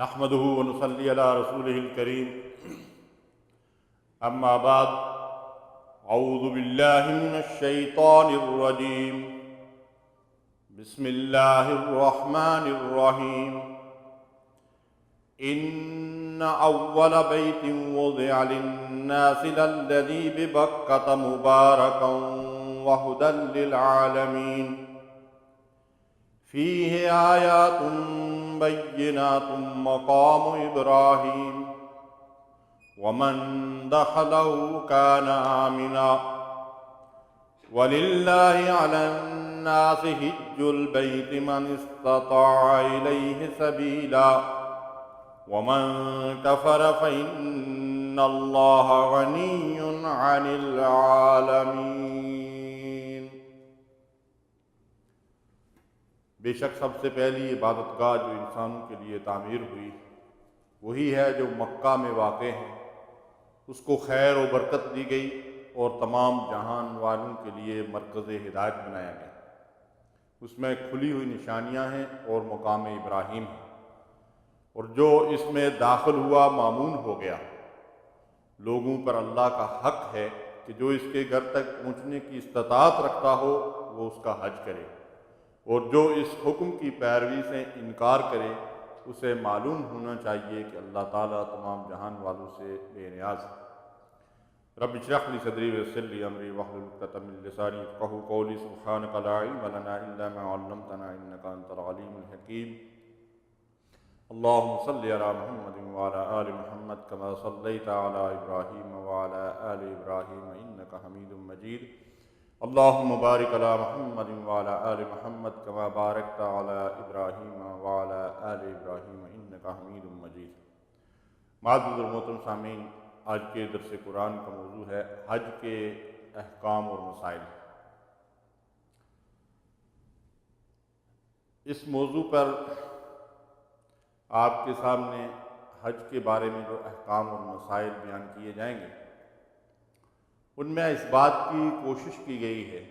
نحمده ونصلي على رسوله الكريم اما بعد اعوذ بالله من الشيطان الرجيم بسم الله الرحمن الرحيم ان اول بيت وضع للناس للذي ببكة مباركا وهدى للعالمين فيه آيات بينات مقام إبراهيم ومن دخله كان آمنا ولله على الناس حج البيت من استطاع إليه سبيلا ومن كفر فإن الله غني عن العالمين۔ بے شک سب سے پہلی عبادت گاہ جو انسانوں کے لیے تعمیر ہوئی وہی ہے جو مکہ میں واقع ہے۔ اس کو خیر و برکت دی گئی اور تمام جہان والوں کے لیے مرکز ہدایت بنایا گیا۔ اس میں کھلی ہوئی نشانیاں ہیں اور مقام ابراہیم ہے، اور جو اس میں داخل ہوا مامون ہو گیا۔ لوگوں پر اللہ کا حق ہے کہ جو اس کے گھر تک پہنچنے کی استطاعت رکھتا ہو وہ اس کا حج کرے، اور جو اس حکم کی پیروی سے انکار کرے اسے معلوم ہونا چاہیے کہ اللہ تعالیٰ تمام جہان والوں سے بے نیاز ہے۔ رب اشرح لی صدری ویسر لی امری واحلل عقدۃ من لسانی یفقہوا قولی سبحانک لا علم لنا الا ما علمتنا انک انت العلیم الحکیم۔ اللہم صلی علی محمد وعلی آل محمد کما صلیت علی ابراہیم وعلی آل ابراہیم انک حمید مجید۔ اللہم بارک علی محمد وعلی آل محمد کما بارکت علی ابراہیم وعلی آل ابراہیم انک حمید مجید۔ معزز اور محترم سامعین، آج کے درس قرآن کا موضوع ہے حج کے احکام اور مسائل۔ اس موضوع پر آپ کے سامنے حج کے بارے میں جو احکام اور مسائل بیان کیے جائیں گے ان میں اس بات کی کوشش کی گئی ہے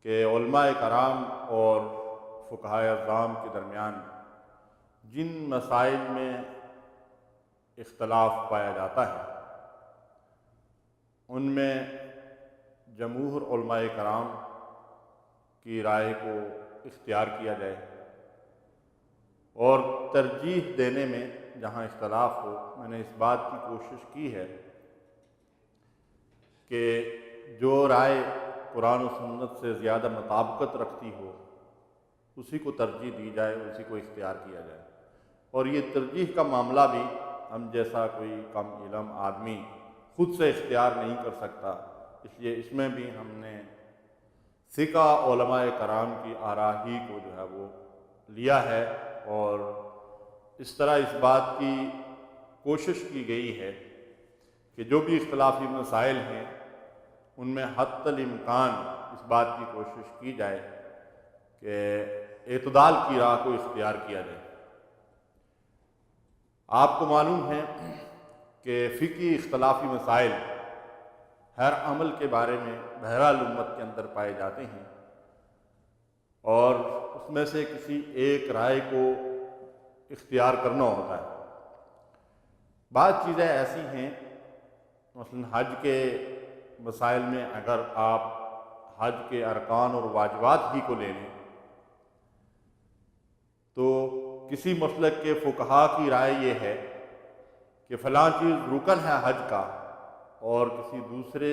کہ علماء کرام اور فقہائے اعظام کے درمیان جن مسائل میں اختلاف پایا جاتا ہے ان میں جمہور علماء کرام کی رائے کو اختیار کیا جائے، اور ترجیح دینے میں جہاں اختلاف ہو میں نے اس بات کی کوشش کی ہے کہ جو رائے قرآن و سنت سے زیادہ مطابقت رکھتی ہو اسی کو ترجیح دی جائے، اسی کو اختیار کیا جائے۔ اور یہ ترجیح کا معاملہ بھی ہم جیسا کوئی کم علم آدمی خود سے اختیار نہیں کر سکتا، اس لیے اس میں بھی ہم نے ثقہ علماء کرام کی آراء ہی کو جو ہے وہ لیا ہے، اور اس طرح اس بات کی کوشش کی گئی ہے کہ جو بھی اختلافی مسائل ہیں ان میں حتی الامکان اس بات کی کوشش کی جائے کہ اعتدال کی راہ کو اختیار کیا جائے۔ آپ کو معلوم ہے کہ فقہی اختلافی مسائل ہر عمل کے بارے میں بہرحال امت کے اندر پائے جاتے ہیں، اور اس میں سے کسی ایک رائے کو اختیار کرنا ہوتا ہے۔ بعض چیزیں ایسی ہیں، مثلا حج کے مسائل میں اگر آپ حج کے ارکان اور واجبات ہی کو لے لیں تو کسی مسلک کے فقہا کی رائے یہ ہے کہ فلاں چیز رکن ہے حج کا، اور کسی دوسرے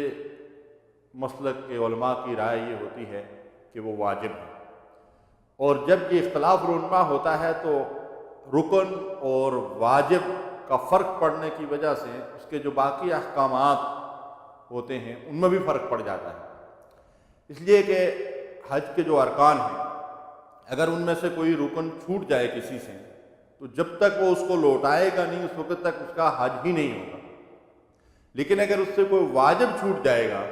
مسلک کے علماء کی رائے یہ ہوتی ہے کہ وہ واجب ہے۔ اور جب یہ اختلاف رونما ہوتا ہے تو رکن اور واجب کا فرق پڑنے کی وجہ سے اس کے جو باقی احکامات ہوتے ہیں ان میں بھی فرق پڑ جاتا ہے، اس لیے کہ حج کے جو ارکان ہیں اگر ان میں سے کوئی رکن چھوٹ جائے کسی سے تو جب تک وہ اس کو لوٹائے گا نہیں اس وقت تک اس کا حج ہی نہیں ہوگا، لیکن اگر اس سے کوئی واجب چھوٹ جائے گا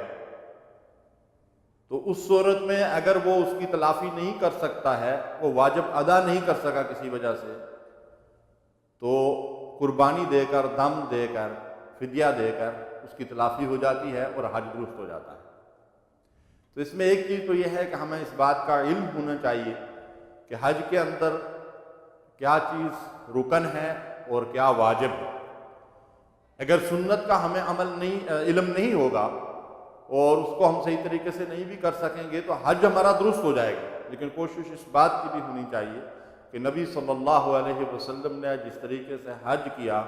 تو اس صورت میں اگر وہ اس کی تلافی نہیں کر سکتا ہے، وہ واجب ادا نہیں کر سکا کسی وجہ سے، تو قربانی دے کر، دم دے کر، فدیہ دے کر اس کی تلافی ہو جاتی ہے اور حج درست ہو جاتا ہے۔ تو اس میں ایک چیز تو یہ ہے کہ ہمیں اس بات کا علم ہونا چاہیے کہ حج کے اندر کیا چیز رکن ہے اور کیا واجب ہے۔ اگر سنت کا ہمیں علم نہیں ہوگا اور اس کو ہم صحیح طریقے سے نہیں بھی کر سکیں گے تو حج ہمارا درست ہو جائے گا، لیکن کوشش اس بات کی بھی ہونی چاہیے کہ نبی صلی اللہ علیہ وسلم نے جس طریقے سے حج کیا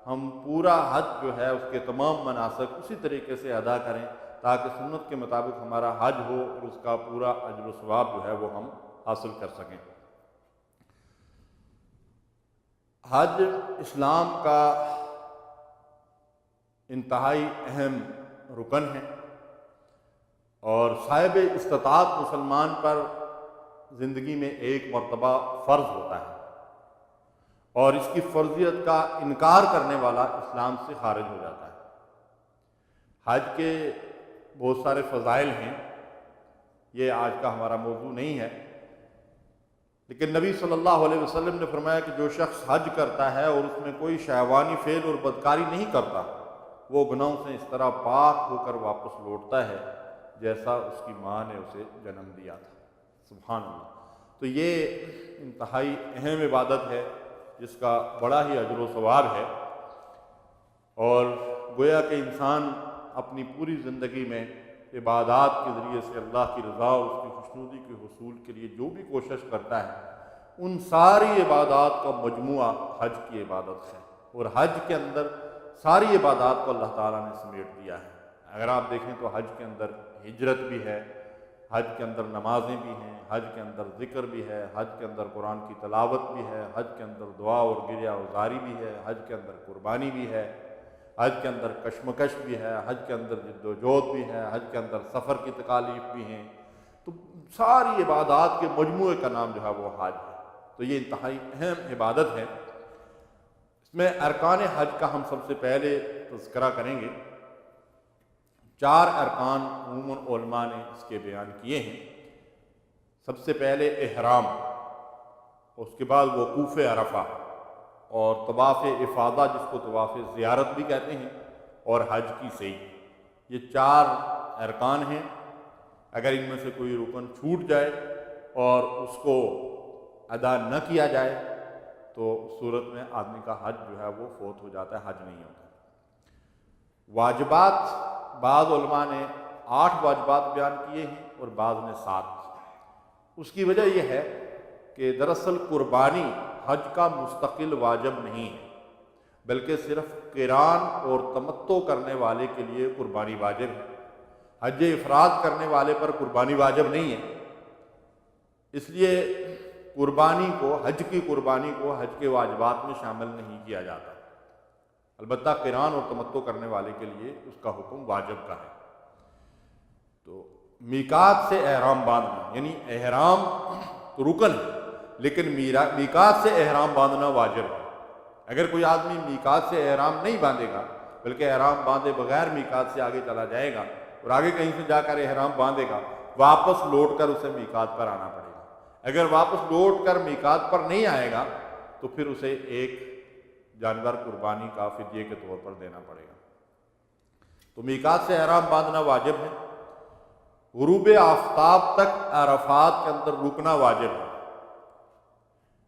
ہم پورا حج جو ہے اس کے تمام مناسک اسی طریقے سے ادا کریں تاکہ سنت کے مطابق ہمارا حج ہو اور اس کا پورا اجر و ثواب جو ہے وہ ہم حاصل کر سکیں۔ حج اسلام کا انتہائی اہم رکن ہے اور صاحب استطاعت مسلمان پر زندگی میں ایک مرتبہ فرض ہوتا ہے اور اس کی فرضیت کا انکار کرنے والا اسلام سے خارج ہو جاتا ہے۔ حج کے بہت سارے فضائل ہیں، یہ آج کا ہمارا موضوع نہیں ہے، لیکن نبی صلی اللہ علیہ وسلم نے فرمایا کہ جو شخص حج کرتا ہے اور اس میں کوئی شہوانی فعل اور بدکاری نہیں کرتا وہ گناہوں سے اس طرح پاک ہو کر واپس لوٹتا ہے جیسا اس کی ماں نے اسے جنم دیا تھا۔ سبحان اللہ۔ تو یہ انتہائی اہم عبادت ہے جس کا بڑا ہی اجر و ثواب ہے، اور گویا کہ انسان اپنی پوری زندگی میں عبادات کے ذریعے سے اللہ کی رضا اور اس کی خوشنودی کے حصول کے لیے جو بھی کوشش کرتا ہے ان ساری عبادات کا مجموعہ حج کی عبادت ہے، اور حج کے اندر ساری عبادات کو اللہ تعالیٰ نے سمیٹ دیا ہے۔ اگر آپ دیکھیں تو حج کے اندر ہجرت بھی ہے، حج کے اندر نمازیں بھی ہیں، حج کے اندر ذکر بھی ہے، حج کے اندر قرآن کی تلاوت بھی ہے، حج کے اندر دعا اور گریہ وزاری بھی ہے، حج کے اندر قربانی بھی ہے، حج کے اندر کشمکش بھی ہے، حج کے اندر جد و جہد بھی ہے، حج کے اندر سفر کی تکالیف بھی ہیں۔ تو ساری عبادات کے مجموعے کا نام جو ہے وہ حج ہے۔ تو یہ انتہائی اہم عبادت ہے۔ اس میں ارکان حج کا ہم سب سے پہلے تذکرہ کریں گے۔ 4 ارکان عموماً علماء نے اس کے بیان کیے ہیں۔ سب سے پہلے احرام، اس کے بعد وقوف عرفہ اور طواف افاضہ جس کو طواف زیارت بھی کہتے ہیں، اور حج کی سعی۔ یہ 4 ارکان ہیں۔ اگر ان میں سے کوئی رکن چھوٹ جائے اور اس کو ادا نہ کیا جائے تو اس صورت میں آدمی کا حج جو ہے وہ فوت ہو جاتا ہے، حج نہیں ہوتا۔ واجبات، بعض علماء نے 8 واجبات بیان کیے ہیں اور بعض نے 7۔ اس کی وجہ یہ ہے کہ دراصل قربانی حج کا مستقل واجب نہیں ہے، بلکہ صرف قران اور تمتع کرنے والے کے لیے قربانی واجب ہے۔ حج افراد کرنے والے پر قربانی واجب نہیں ہے، اس لیے قربانی کو، حج کی قربانی کو حج کے واجبات میں شامل نہیں کیا جاتا۔ البتہ قران اور تمتع کرنے والے کے لیے اس کا حکم واجب کا ہے۔ تو میقات سے احرام باندھنا، یعنی احرام تو رکن ہے لیکن میقات سے احرام باندھنا واجب ہے۔ اگر کوئی آدمی میقات سے احرام نہیں باندھے گا بلکہ احرام باندھے بغیر میقات سے آگے چلا جائے گا اور آگے کہیں سے جا کر احرام باندھے گا، واپس لوٹ کر اسے میقات پر آنا پڑے گا۔ اگر واپس لوٹ کر میقات پر نہیں آئے گا تو پھر اسے ایک جانور قربانی کا فدیے کے طور پر دینا پڑے گا۔ تو میقات سے احرام باندھنا واجب ہے۔ غروب آفتاب تک عرفات کے اندر رکنا واجب ہے۔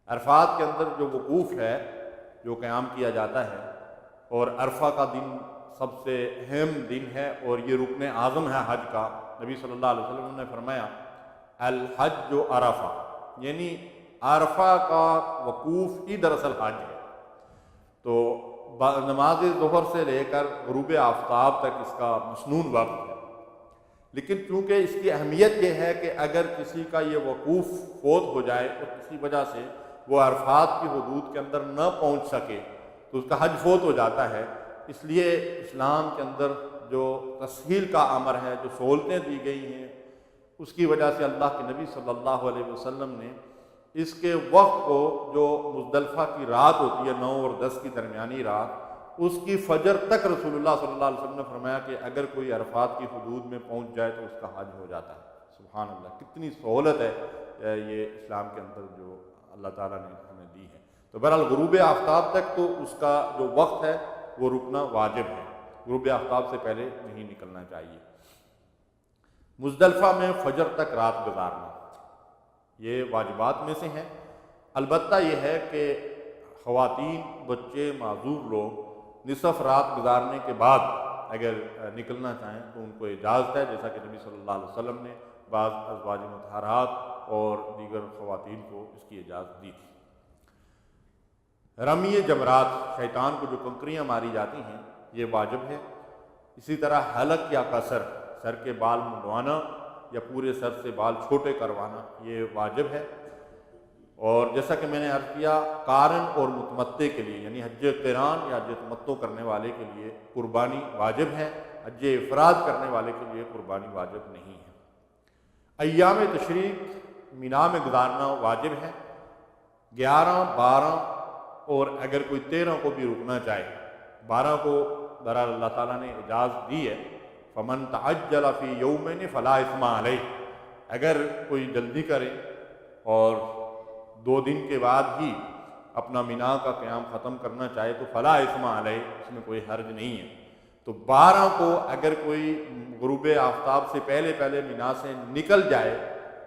عرفات کے اندر جو وقوف ہے، جو قیام کیا جاتا ہے، اور عرفہ کا دن سب سے اہم دن ہے اور یہ رکن اعظم ہے حج کا۔ نبی صلی اللہ علیہ وسلم نے فرمایا الحج و عرفہ، یعنی عرفہ کا وقوف ہی دراصل حج ہے۔ تو نماز ظہر سے لے کر غروب آفتاب تک اس کا مسنون وقت ہے، لیکن چونکہ اس کی اہمیت یہ ہے کہ اگر کسی کا یہ وقوف فوت ہو جائے اور کسی وجہ سے وہ عرفات کی حدود کے اندر نہ پہنچ سکے تو اس کا حج فوت ہو جاتا ہے۔ اس لیے اسلام کے اندر جو تسہیل کا امر ہے، جو سہولتیں دی گئی ہیں، اس کی وجہ سے اللہ کے نبی صلی اللہ علیہ وسلم نے اس کے وقت کو، جو مزدلفہ کی رات ہوتی ہے 9 اور 10 کی درمیانی رات، اس کی فجر تک رسول اللہ صلی اللہ علیہ وسلم نے فرمایا کہ اگر کوئی عرفات کی حدود میں پہنچ جائے تو اس کا حج ہو جاتا ہے۔ سبحان اللہ، کتنی سہولت ہے یہ اسلام کے اندر جو اللہ تعالیٰ نے ہمیں دی ہے۔ تو بہرحال غروب آفتاب تک تو اس کا جو وقت ہے وہ رکنا واجب ہے، غروب آفتاب سے پہلے نہیں نکلنا چاہیے۔ مزدلفہ میں فجر تک رات گزارنا، یہ واجبات میں سے ہیں۔ البتہ یہ ہے کہ خواتین، بچے، معذور لوگ نصف رات گزارنے کے بعد اگر نکلنا چاہیں تو ان کو اجازت ہے، جیسا کہ نبی صلی اللہ علیہ وسلم نے بعض ازواج مطہرات اور دیگر خواتین کو اس کی اجازت دی تھی۔ رمی جمرات، شیطان کو جو کنکریاں ماری جاتی ہیں، یہ واجب ہے۔ اسی طرح حلق یا قصر، سر کے بال منڈوانا یا پورے سر سے بال چھوٹے کروانا، یہ واجب ہے۔ اور جیسا کہ میں نے عرض کیا، قارن اور متمتع کے لیے یعنی حج قران یا حج تمتع کرنے والے کے لیے قربانی واجب ہے، حج افراد کرنے والے کے لیے قربانی واجب نہیں ہے۔ ایام تشریق مینا میں گزارنا واجب ہے۔ 11، 12 اور اگر کوئی 13 کو بھی رکنا چاہے، 12 کو بہرحال اللہ تعالیٰ نے اجازت دی ہے، فمن تعجل فی یومین فلا اثم علیہ، اگر کوئی جلدی کرے اور 2 دن کے بعد ہی اپنا مینا کا قیام ختم کرنا چاہے تو فلا اثم علیہ، اس میں کوئی حرج نہیں ہے۔ تو 12 کو اگر کوئی غروب آفتاب سے پہلے مینا سے نکل جائے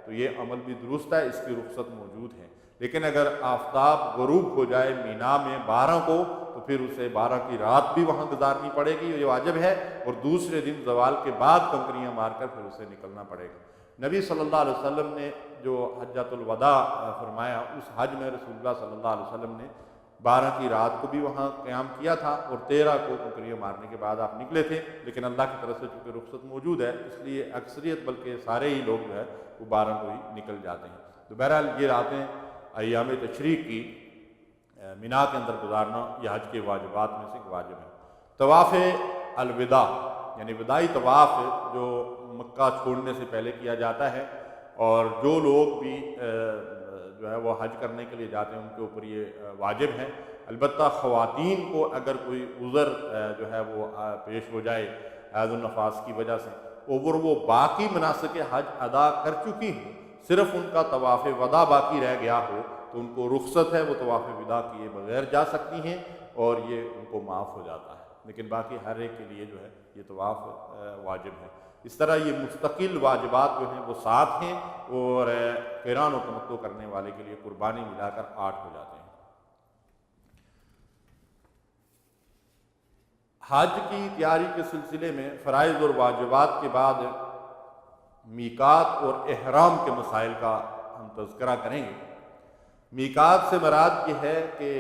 تو یہ عمل بھی درست ہے، اس کی رخصت موجود ہے۔ لیکن اگر آفتاب غروب ہو جائے مینا میں 12 کو تو پھر اسے 12 کی رات بھی وہاں گزارنی پڑے گی، یہ واجب ہے، اور دوسرے دن زوال کے بعد کنکریاں مار کر پھر اسے نکلنا پڑے گا۔ نبی صلی اللہ علیہ وسلم نے جو حجۃ الوداع فرمایا، اس حج میں رسول اللہ صلی اللہ علیہ وسلم نے 12 کی رات کو بھی وہاں قیام کیا تھا اور 13 کو کنکریاں مارنے کے بعد آپ نکلے تھے، لیکن اللہ کی طرف سے چونکہ رخصت موجود ہے اس لیے اکثریت بلکہ سارے ہی لوگ جو ہے وہ 12 کو ہی نکل جاتے ہیں۔ تو بہرحال یہ راتیں ایام تشریق کی مینا کے اندر گزارنا یہ حج کے واجبات میں سے واجب ہے۔ طواف الوداع یعنی وداعی طواف جو مکہ چھوڑنے سے پہلے کیا جاتا ہے، اور جو لوگ بھی جو ہے وہ حج کرنے کے لیے جاتے ہیں ان کے اوپر یہ واجب ہے۔ البتہ خواتین کو اگر کوئی عذر جو ہے وہ پیش ہو جائے حیض النفاس کی وجہ سے، اور وہ باقی مناسک حج ادا کر چکی ہوں، صرف ان کا طواف وداع باقی رہ گیا ہو تو ان کو رخصت ہے، وہ طواف وداع کیے بغیر جا سکتی ہیں اور یہ ان کو معاف ہو جاتا ہے، لیکن باقی ہر ایک کے لیے جو ہے یہ طواف واجب ہے۔ اس طرح یہ مستقل واجبات جو ہیں وہ 7 ہیں، اور قران و تمتع کرنے والے کے لیے قربانی ملا کر 8 ہو جاتے ہیں۔ حج کی تیاری کے سلسلے میں فرائض اور واجبات کے بعد میقات اور احرام کے مسائل کا ہم تذکرہ کریں گے۔ میقات سے مراد یہ ہے کہ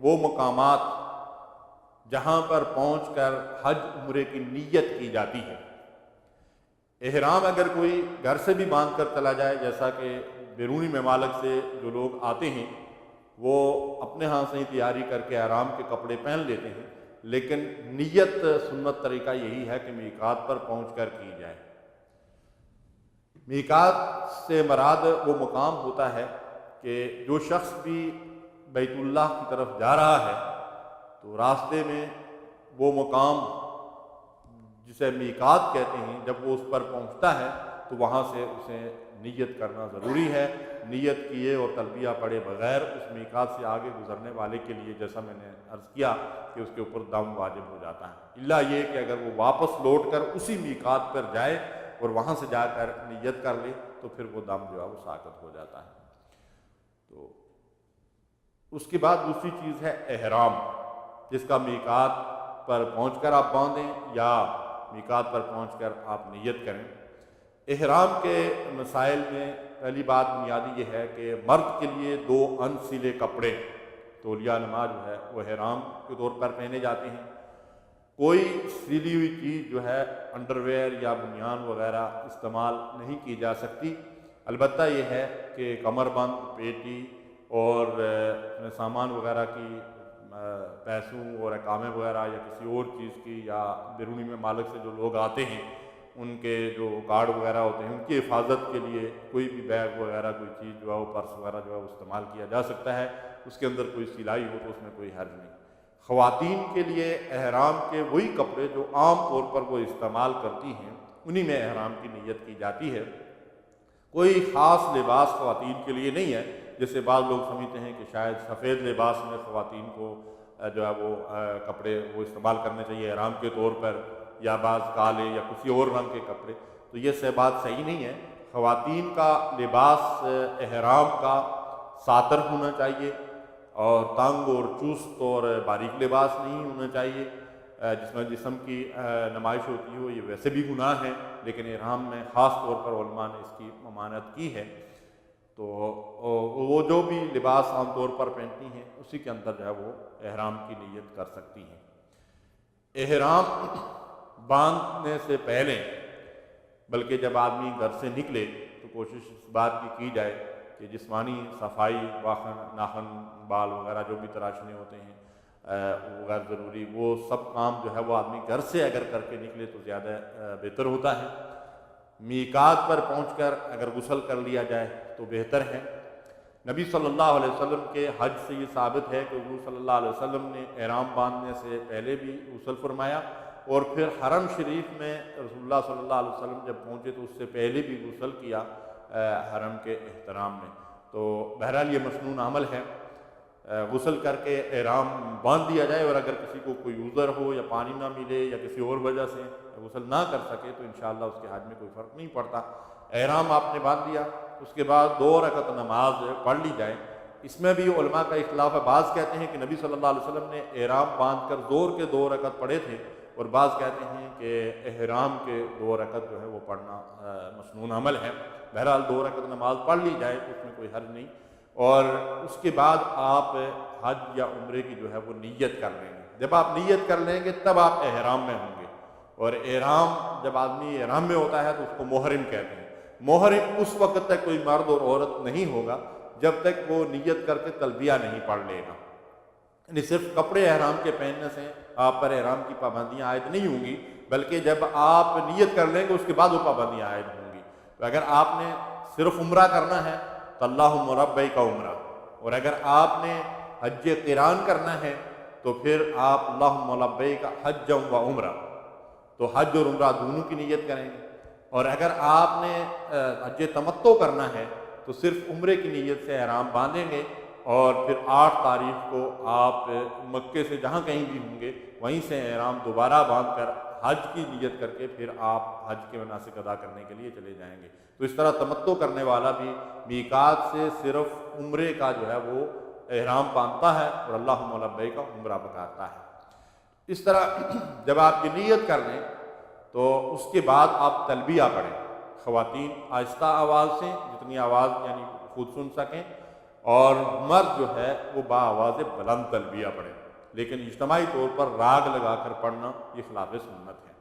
وہ مقامات جہاں پر پہنچ کر حج عمرے کی نیت کی جاتی ہے۔ احرام اگر کوئی گھر سے بھی باندھ کر چلا جائے، جیسا کہ بیرونی ممالک سے جو لوگ آتے ہیں وہ اپنے ہاں سے ہی تیاری کر کے احرام کے کپڑے پہن لیتے ہیں، لیکن نیت سنت طریقہ یہی ہے کہ میقات پر پہنچ کر کی جائے۔ میقات سے مراد وہ مقام ہوتا ہے کہ جو شخص بھی بیت اللہ کی طرف جا رہا ہے تو راستے میں وہ مقام جسے میقات کہتے ہیں، جب وہ اس پر پہنچتا ہے تو وہاں سے اسے نیت کرنا ضروری ہے۔ نیت کیے اور تلبیہ پڑھے بغیر اس میقات سے آگے گزرنے والے کے لیے، جیسا میں نے عرض کیا کہ اس کے اوپر دم واجب ہو جاتا ہے، الا یہ کہ اگر وہ واپس لوٹ کر اسی میقات پر جائے اور وہاں سے جا کر نیت کر لے تو پھر وہ دم جو ہے وہ ساقط ہو جاتا ہے۔ تو اس کے بعد دوسری چیز ہے احرام، جس کا میقات پر پہنچ کر آپ باندھیں یا میقات پر پہنچ کر آپ نیت کریں۔ احرام کے مسائل میں پہلی بات بنیادی یہ ہے کہ مرد کے لیے 2 ان سلے کپڑے تولیہ نما جو ہے وہ احرام کے طور پر پہنے جاتے ہیں۔ کوئی سلی ہوئی چیز جو ہے انڈر ویئر یا بنیان وغیرہ استعمال نہیں کی جا سکتی، البتہ یہ ہے کہ کمر بند، پیٹی اور سامان وغیرہ کی پیسوں اور اقامے وغیرہ یا کسی اور چیز کی، یا بیرونی ممالک سے جو لوگ آتے ہیں ان کے جو کارڈ وغیرہ ہوتے ہیں ان کی حفاظت کے لیے کوئی بھی بیگ وغیرہ کوئی چیز جو ہے وہ پرس وغیرہ جو ہے وہ استعمال کیا جا سکتا ہے، اس کے اندر کوئی سلائی ہو تو اس میں کوئی حرج نہیں۔ خواتین کے لیے احرام کے وہی کپڑے جو عام طور پر وہ استعمال کرتی ہیں انہی میں احرام کی نیت کی جاتی ہے۔ کوئی خاص لباس خواتین کے لیے نہیں ہے، جیسے بعض لوگ سمجھتے ہیں کہ شاید سفید لباس میں خواتین کو جو ہے وہ کپڑے وہ استعمال کرنے چاہیے احرام کے طور پر، یا بعض کالے یا کسی اور رنگ کے کپڑے، تو یہ سے بات صحیح نہیں ہے۔ خواتین کا لباس احرام کا ساتر ہونا چاہیے، اور تنگ اور چست اور باریک لباس نہیں ہونا چاہیے جس میں جسم کی نمائش ہوتی ہو، یہ ویسے بھی گناہ ہے، لیکن احرام میں خاص طور پر علماء نے اس کی ممانعت کی ہے۔ تو وہ جو بھی لباس عام طور پر پہنتی ہیں اسی کے اندر جو ہے وہ احرام کی نیت کر سکتی ہیں۔ احرام باندھنے سے پہلے بلکہ جب آدمی گھر سے نکلے تو کوشش اس بات کی جائے کہ جسمانی صفائی، ناخن، بال وغیرہ جو بھی تراشنے ہوتے ہیں غیر ضروری، وہ سب کام جو ہے وہ آدمی گھر سے اگر کر کے نکلے تو زیادہ بہتر ہوتا ہے۔ میقات پر پہنچ کر اگر غسل کر لیا جائے تو بہتر ہے۔ نبی صلی اللہ علیہ وسلم کے حج سے یہ ثابت ہے کہ حضور صلی اللہ علیہ وسلم نے احرام باندھنے سے پہلے بھی غسل فرمایا، اور پھر حرم شریف میں رسول اللہ صلی اللہ علیہ وسلم جب پہنچے تو اس سے پہلے بھی غسل کیا حرم کے احترام میں۔ تو بہرحال یہ مسنون عمل ہے، غسل کر کے احرام باندھ دیا جائے، اور اگر کسی کو کوئی عذر ہو یا پانی نہ ملے یا کسی اور وجہ سے غسل نہ کر سکے تو انشاءاللہ اس کے حج میں کوئی فرق نہیں پڑتا۔ احرام آپ نے باندھ دیا، اس کے بعد 2 رکعت نماز پڑھ لی جائے۔ اس میں بھی علماء کا اختلاف ہے، بعض کہتے ہیں کہ نبی صلی اللہ علیہ وسلم نے احرام باندھ کر زور کے 2 رکعت پڑھے تھے، اور بعض کہتے ہیں کہ احرام کے 2 رکعت جو ہے وہ پڑھنا مسنون عمل ہے۔ بہرحال 2 رکعت نماز پڑھ لی جائے تو اس میں کوئی حرج نہیں، اور اس کے بعد آپ حج یا عمرے کی جو ہے وہ نیت کر لیں گے۔ جب آپ نیت کر لیں گے تب آپ احرام میں ہوں گے، اور احرام جب آدمی احرام میں ہوتا ہے تو اس کو محرم کہتے ہیں۔ محرم اس وقت تک کوئی مرد اور عورت نہیں ہوگا جب تک وہ نیت کر کے تلبیہ نہیں پڑھ لے گا، یعنی صرف کپڑے احرام کے پہننے سے آپ پر احرام کی پابندیاں عائد نہیں ہوں گی، بلکہ جب آپ نیت کر لیں گے اس کے بعد وہ پابندیاں عائد ہوں گی۔ تو اگر آپ نے صرف عمرہ کرنا ہے تو اللہم لبیک عمرہ، اور اگر آپ نے حج قران کرنا ہے تو پھر آپ اللہم لبیک حج و عمرہ، تو حج اور عمرہ دونوں کی نیت کریں گے۔ اور اگر آپ نے حج تمتع کرنا ہے تو صرف عمرے کی نیت سے احرام باندھیں گے، اور پھر 8 تاریخ کو آپ مکے سے جہاں کہیں بھی ہوں گے وہیں سے احرام دوبارہ باندھ کر حج کی نیت کر کے پھر آپ حج کے مناسک ادا کرنے کے لیے چلے جائیں گے۔ تو اس طرح تمتع کرنے والا بھی میقات سے صرف عمرے کا جو ہے وہ احرام باندھتا ہے اور اللہم لبیک کا عمرہ پکارتا ہے۔ اس طرح جب آپ یہ نیت کر لیں تو اس کے بعد آپ تلبیہ پڑھیں، خواتین آہستہ آواز سے جتنی آواز یعنی خود سن سکیں، اور مرد جو ہے وہ آواز بلند تلبیہ پڑھیں، لیکن اجتماعی طور پر راگ لگا کر پڑھنا یہ خلاف سنت ہے۔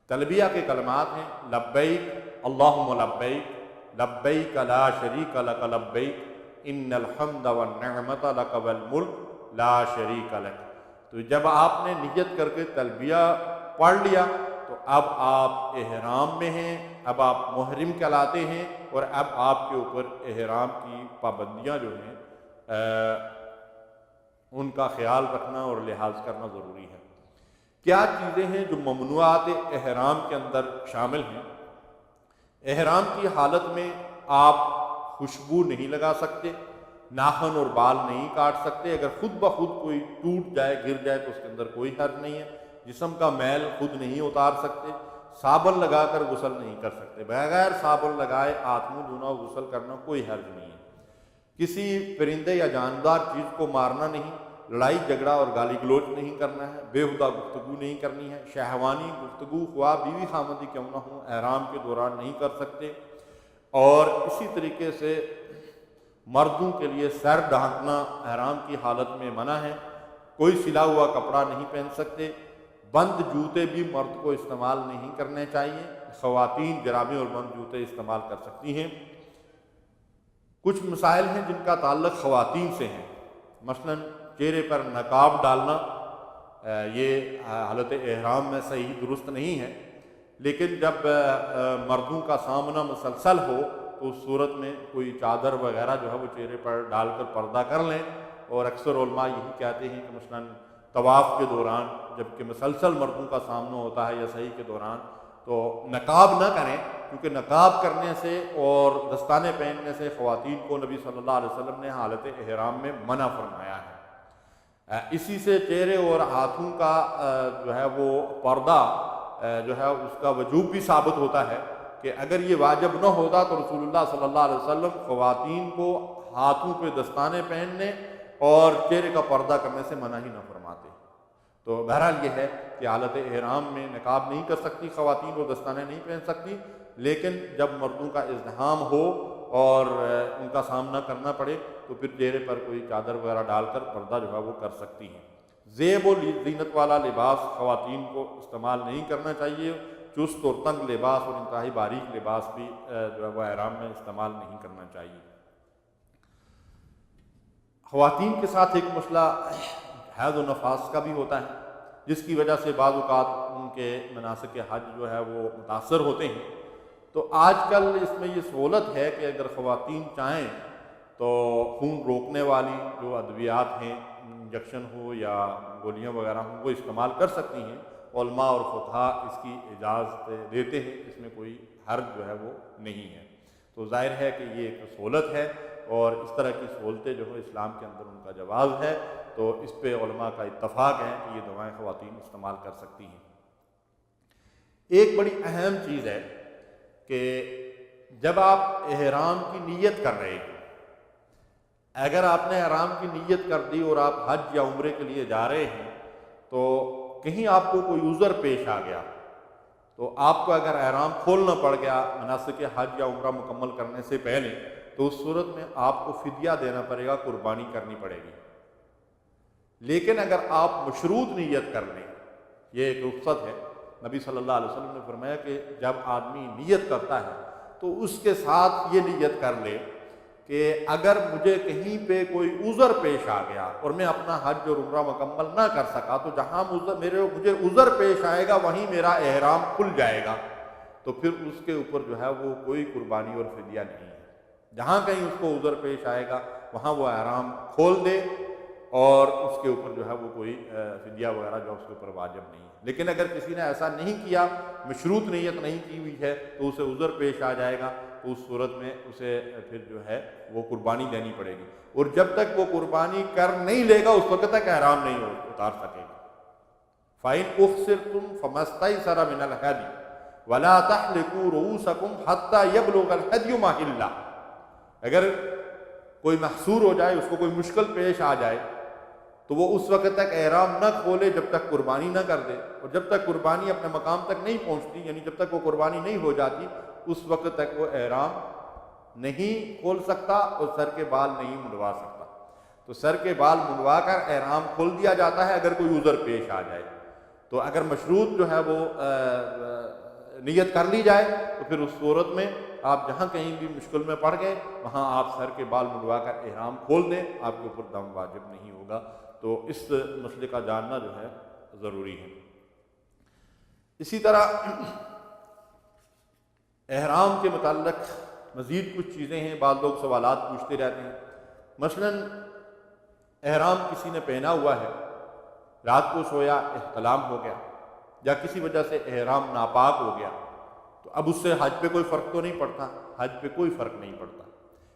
تلبیہ کے کلمات ہیں لبیک اللہم لبیک، لبیک لا شریک لک لبیک، ان الحمد والنعمت لک والملک لا شریک لک۔ تو جب آپ نے نیت کر کے تلبیہ پڑھ لیا تو اب آپ احرام میں ہیں، اب آپ محرم کہلاتے ہیں، اور اب آپ کے اوپر احرام کی پابندیاں جو ہیں ان کا خیال رکھنا اور لحاظ کرنا ضروری ہے۔ کیا چیزیں ہیں جو ممنوعات احرام کے اندر شامل ہیں؟ احرام کی حالت میں آپ خوشبو نہیں لگا سکتے، ناخن اور بال نہیں کاٹ سکتے، اگر خود بخود کوئی ٹوٹ جائے گر جائے تو اس کے اندر کوئی حرج نہیں ہے، جسم کا میل خود نہیں اتار سکتے، صابن لگا کر غسل نہیں کر سکتے، بغیر صابن لگائے ہاتھ منہ دھونا غسل کرنا کوئی حرج نہیں ہے۔ کسی پرندے یا جاندار چیز کو مارنا نہیں، لڑائی جھگڑا اور گالی گلوچ نہیں کرنا ہے، بےہودہ گفتگو نہیں کرنی ہے، شہوانی گفتگو خواہ بیوی خامندی کیوں نہ ہو احرام کے دوران نہیں کر سکتے، اور اسی طریقے سے مردوں کے لیے سر ڈھانکنا احرام کی حالت میں منع ہے، کوئی سلا ہوا کپڑا نہیں پہن سکتے، بند جوتے بھی مرد کو استعمال نہیں کرنے چاہیے، خواتین جرابیں اور بند جوتے استعمال کر سکتی ہیں۔ کچھ مسائل ہیں جن کا تعلق خواتین سے ہیں، مثلا چہرے پر نقاب ڈالنا، یہ حالت احرام میں صحیح درست نہیں ہے، لیکن جب مردوں کا سامنا مسلسل ہو تو اس صورت میں کوئی چادر وغیرہ جو ہے وہ چہرے پر ڈال کر پردہ کر لیں، اور اکثر علماء یہی کہتے ہیں کہ مثلا طواف کے دوران جب کہ مسلسل مردوں کا سامنا ہوتا ہے یا صحیح کے دوران تو نقاب نہ کریں، کیونکہ نقاب کرنے سے اور دستانے پہننے سے خواتین کو نبی صلی اللہ علیہ وسلم نے حالت احرام میں منع فرمایا ہے۔ اسی سے چہرے اور ہاتھوں کا جو ہے وہ پردہ جو ہے اس کا وجوب بھی ثابت ہوتا ہے کہ اگر یہ واجب نہ ہوتا تو رسول اللہ صلی اللہ علیہ وسلم خواتین کو ہاتھوں پہ دستانے پہننے اور چہرے کا پردہ کرنے سے منع ہی نہ فرماتے۔ تو بہرحال یہ ہے کہ حالت احرام میں نقاب نہیں کر سکتی خواتین، وہ دستانے نہیں پہن سکتی، لیکن جب مردوں کا ازدحام ہو اور ان کا سامنا کرنا پڑے تو پھر چہرے پر کوئی چادر وغیرہ ڈال کر پردہ جو ہے وہ کر سکتی ہیں۔ زیب و زینت والا لباس خواتین کو استعمال نہیں کرنا چاہیے، چست اور تنگ لباس اور انتہائی باریک لباس بھی جو ہے وہ احرام میں استعمال نہیں کرنا چاہیے۔ خواتین کے ساتھ ایک مسئلہ حیض و نفاس کا بھی ہوتا ہے، جس کی وجہ سے بعض اوقات ان کے مناسک حج جو ہے وہ متاثر ہوتے ہیں۔ تو آج کل اس میں یہ سہولت ہے کہ اگر خواتین چاہیں تو خون روکنے والی جو ادویات ہیں، انجیکشن ہو یا گولیاں وغیرہ ہوں، وہ استعمال کر سکتی ہیں۔ علماء اور فقہاء اس کی اجازت دیتے ہیں، اس میں کوئی حرج جو ہے وہ نہیں ہے۔ تو ظاہر ہے کہ یہ ایک سہولت ہے، اور اس طرح کی سہولتیں جو ہے اسلام کے اندر ان کا جواز ہے، تو اس پہ علماء کا اتفاق ہے کہ یہ دوائیں خواتین استعمال کر سکتی ہیں۔ ایک بڑی اہم چیز ہے کہ جب آپ احرام کی نیت کر رہے ہیں، اگر آپ نے احرام کی نیت کر دی اور آپ حج یا عمرے کے لیے جا رہے ہیں تو کہیں آپ کو کوئی عذر پیش آ گیا تو آپ کو اگر احرام کھولنا پڑ گیا مناسک حج یا عمرہ مکمل کرنے سے پہلے، تو اس صورت میں آپ کو فدیہ دینا پڑے گا، قربانی کرنی پڑے گی۔ لیکن اگر آپ مشروط نیت کر لیں، یہ ایک رخصت ہے، نبی صلی اللہ علیہ وسلم نے فرمایا کہ جب آدمی نیت کرتا ہے تو اس کے ساتھ یہ نیت کر لے کہ اگر مجھے کہیں پہ کوئی عذر پیش آ گیا اور میں اپنا حج اور عمرہ مکمل نہ کر سکا، تو جہاں مجھے عذر پیش آئے گا وہیں میرا احرام کھل جائے گا، تو پھر اس کے اوپر جو ہے وہ کوئی قربانی اور فدیہ نہیں ہے۔ جہاں کہیں اس کو عذر پیش آئے گا وہاں وہ احرام کھول دے، اور اس کے اوپر جو ہے وہ کوئی فدیہ وغیرہ جو اس کے اوپر واجب نہیں ہے۔ لیکن اگر کسی نے ایسا نہیں کیا، مشروط نیت نہیں کی ہوئی ہے، تو اسے عذر پیش آ جائے گا، تو اس صورت میں اسے پھر جو ہے وہ قربانی دینی پڑے گی، اور جب تک وہ قربانی کر نہیں لے گا اس وقت تک احرام نہیں اتار سکے گا۔ فَإِنْ أُحْصِرْتُمْ فَمَا اسْتَيْسَرَ مِنَ الْهَدْيِ وَلَا تَحْلِقُوا رُؤُوسَكُمْ حَتَّى يَبْلُغَ الْهَدْيُ مَحِلَّهُ۔ اگر کوئی محصور ہو جائے، اس کو کوئی مشکل پیش آ جائے، تو وہ اس وقت تک احرام نہ کھولے جب تک قربانی نہ کر دے، اور جب تک قربانی اپنے مقام تک نہیں پہنچتی، یعنی جب تک وہ قربانی نہیں ہو جاتی، اس وقت تک وہ احرام نہیں کھول سکتا اور سر کے بال نہیں منڈوا سکتا۔ تو سر کے بال منڈوا کر احرام کھول دیا جاتا ہے اگر کوئی عذر پیش آ جائے۔ تو اگر مشروط جو ہے وہ نیت کر لی جائے تو پھر اس صورت میں آپ جہاں کہیں بھی مشکل میں پڑ گئے وہاں آپ سر کے بال منڈوا کر احرام کھول دیں، آپ کے اوپر دم واجب نہیں ہوگا۔ تو اس مسئلے کا جاننا جو ہے ضروری ہے۔ اسی طرح احرام کے متعلق مزید کچھ چیزیں ہیں، بعض لوگ سوالات پوچھتے رہتے ہیں۔ مثلا احرام کسی نے پہنا ہوا ہے، رات کو سویا، احتلام ہو گیا، یا کسی وجہ سے احرام ناپاک ہو گیا، تو اب اس سے حج پہ کوئی فرق تو نہیں پڑتا؟ حج پہ کوئی فرق نہیں پڑتا۔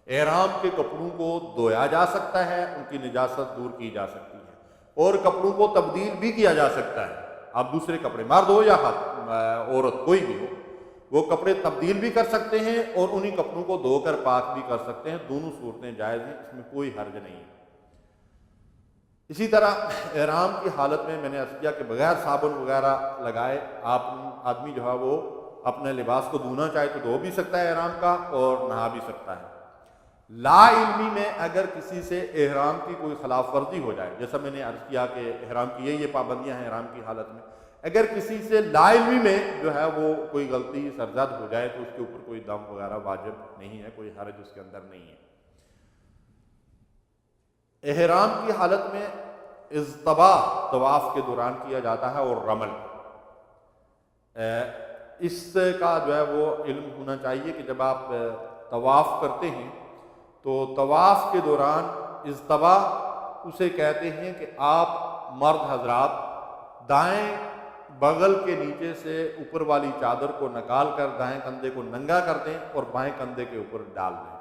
احرام کے کپڑوں کو دھویا جا سکتا ہے، ان کی نجاست دور کی جا سکتی ہے، اور کپڑوں کو تبدیل بھی کیا جا سکتا ہے۔ آپ دوسرے کپڑے، مرد ہو یا عورت کوئی بھی ہو، وہ کپڑے تبدیل بھی کر سکتے ہیں اور انہی کپڑوں کو دھو کر پاک بھی کر سکتے ہیں۔ دونوں صورتیں جائز ہیں، اس میں کوئی حرج نہیں ہے۔ اسی طرح احرام کی حالت میں نے عرض کیا کہ بغیر صابن وغیرہ لگائے آدمی جو ہے وہ اپنے لباس کو دھونا چاہے تو دھو بھی سکتا ہے احرام کا، اور نہا بھی سکتا ہے۔ لا علمی میں اگر کسی سے احرام کی کوئی خلاف ورزی ہو جائے، جیسا میں نے عرض کیا کہ احرام کی یہ پابندیاں ہیں احرام کی حالت میں، اگر کسی سے لا علمی میں جو ہے وہ کوئی غلطی سرزد ہو جائے تو اس کے اوپر کوئی دم وغیرہ واجب نہیں ہے، کوئی حرج اس کے اندر نہیں ہے۔ احرام کی حالت میں اضطباء طواف کے دوران کیا جاتا ہے، اور رمل، اس کا جو ہے وہ علم ہونا چاہیے کہ جب آپ طواف کرتے ہیں تو طواف کے دوران اضطباء اسے کہتے ہیں کہ آپ مرد حضرات دائیں بغل کے نیچے سے اوپر والی چادر کو نکال کر دائیں کندھے کو ننگا کر دیں اور بائیں کندھے کے اوپر ڈال دیں۔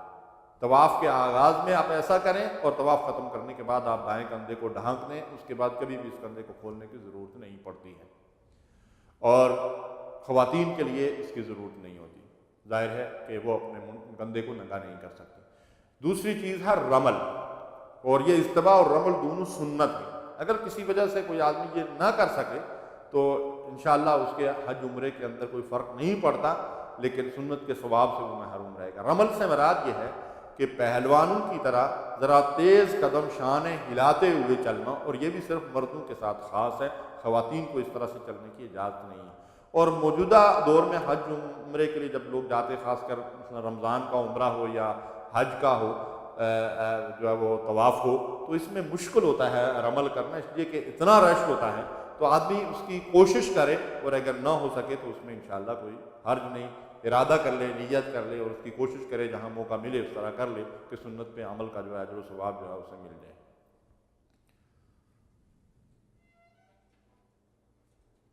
طواف کے آغاز میں آپ ایسا کریں، اور طواف ختم کرنے کے بعد آپ دائیں کندھے کو ڈھانک دیں، اس کے بعد کبھی بھی اس کندھے کو کھولنے کی ضرورت نہیں پڑتی ہے، اور خواتین کے لیے اس کی ضرورت نہیں ہوتی، ظاہر ہے کہ وہ اپنے کندھے کو ننگا نہیں کر سکتے۔ دوسری چیز ہے رمل۔ اور یہ اجتباء اور رمل دونوں سنت ہے۔ اگر کسی وجہ سے کوئی آدمی یہ نہ کر سکے تو انشاءاللہ اس کے حج عمرے کے اندر کوئی فرق نہیں پڑتا، لیکن سنت کے ثواب سے وہ محروم رہے گا۔ رمل سے مراد یہ ہے کہ پہلوانوں کی طرح ذرا تیز قدم شانیں ہلاتے ہوئے چلنا، اور یہ بھی صرف مردوں کے ساتھ خاص ہے، خواتین کو اس طرح سے چلنے کی اجازت نہیں ہے۔ اور موجودہ دور میں حج عمرے کے لیے جب لوگ جاتے، خاص کر رمضان کا عمرہ ہو یا حج کا ہو جو ہے وہ طواف ہو، تو اس میں مشکل ہوتا ہے رمل کرنا، اس لیے کہ اتنا رش ہوتا ہے، تو آدمی اس کی کوشش کرے، اور اگر نہ ہو سکے تو اس میں انشاءاللہ کوئی حرج نہیں، ارادہ کر لے، نیت کر لے، اور اس کی کوشش کرے جہاں موقع ملے اس طرح کر لے کہ سنت پہ عمل کا جو ہے اجر و ثواب جو ہے اسے مل جائے۔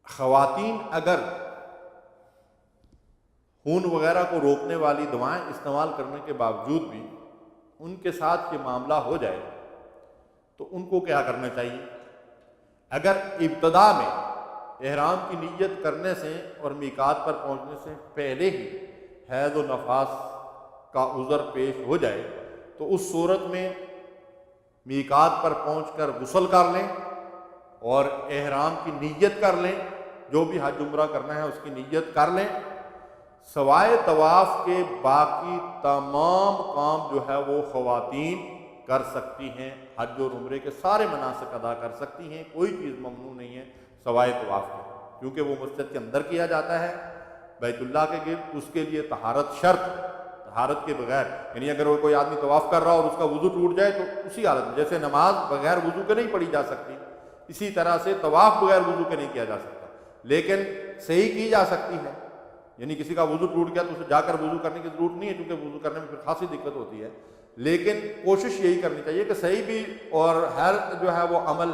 خواتین اگر خون وغیرہ کو روکنے والی دوائیں استعمال کرنے کے باوجود بھی ان کے ساتھ یہ معاملہ ہو جائے تو ان کو کیا کرنا چاہیے؟ اگر ابتدا میں احرام کی نیت کرنے سے اور میقات پر پہنچنے سے پہلے ہی حیض و نفاس کا عذر پیش ہو جائے تو اس صورت میں میقات پر پہنچ کر غسل کر لیں اور احرام کی نیت کر لیں، جو بھی حج عمرہ کرنا ہے اس کی نیت کر لیں۔ سوائے طواف کے باقی تمام کام جو ہے وہ خواتین کر سکتی ہیں، حج اور عمرے کے سارے مناسک ادا کر سکتی ہیں، کوئی چیز ممنوع نہیں ہے سوائے طواف کے، کیونکہ وہ مسجد کے اندر کیا جاتا ہے بیت اللہ کے گرد، اس کے لیے طہارت شرط، طہارت کے بغیر، یعنی اگر وہ کوئی آدمی طواف کر رہا اور اس کا وضو ٹوٹ جائے تو اسی حالت میں، جیسے نماز بغیر وضو کے نہیں پڑھی جا سکتی، اسی طرح سے طواف بغیر وضو کے نہیں کیا جا سکتا، لیکن صحیح کی جا سکتی ہے، یعنی کسی کا وضو ٹوٹ گیا تو اسے جا کر وضو کرنے کی ضرورت نہیں ہے، کیونکہ وضو کرنے میں پھر خاصی دقت ہوتی ہے، لیکن کوشش یہی کرنی چاہیے کہ صحیح بھی اور ہر جو ہے وہ عمل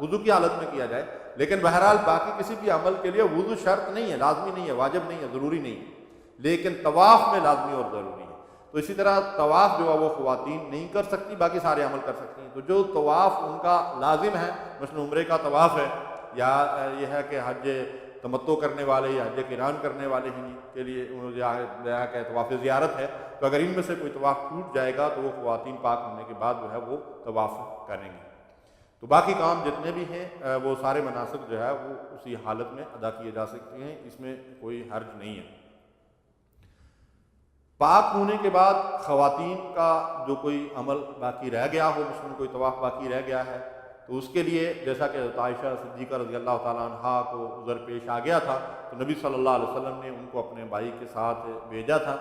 وضو کی حالت میں کیا جائے، لیکن بہرحال باقی کسی بھی عمل کے لیے وضو شرط نہیں ہے، لازمی نہیں ہے، واجب نہیں ہے، ضروری نہیں ہے، لیکن طواف میں لازمی اور ضروری ہے۔ تو اسی طرح طواف جو ہے وہ خواتین نہیں کر سکتی، باقی سارے عمل کر سکتی ہیں۔ تو جو طواف ان کا لازم ہے، مثلا عمرے کا طواف ہے، یا یہ ہے کہ حج تمتع کرنے والے یا حج قران کرنے والے ہی کے لیے کہ طواف زیارت ہے، تو اگر ان میں سے کوئی طواف ٹوٹ جائے گا تو وہ خواتین پاک ہونے کے بعد جو ہے وہ طواف کریں گے۔ تو باقی کام جتنے بھی ہیں وہ سارے مناسک جو ہے وہ اسی حالت میں ادا کیے جا سکتے ہیں، اس میں کوئی حرج نہیں ہے۔ پاک ہونے کے بعد خواتین کا جو کوئی عمل باقی رہ گیا ہو، مثلاً کوئی طواف باقی رہ گیا ہے، تو اس کے لیے جیسا کہ عائشہ صدیقہ رضی اللہ تعالیٰ عنہا کو عذر پیش آ گیا تھا، تو نبی صلی اللہ علیہ وسلم نے ان کو اپنے بھائی کے ساتھ بھیجا تھا،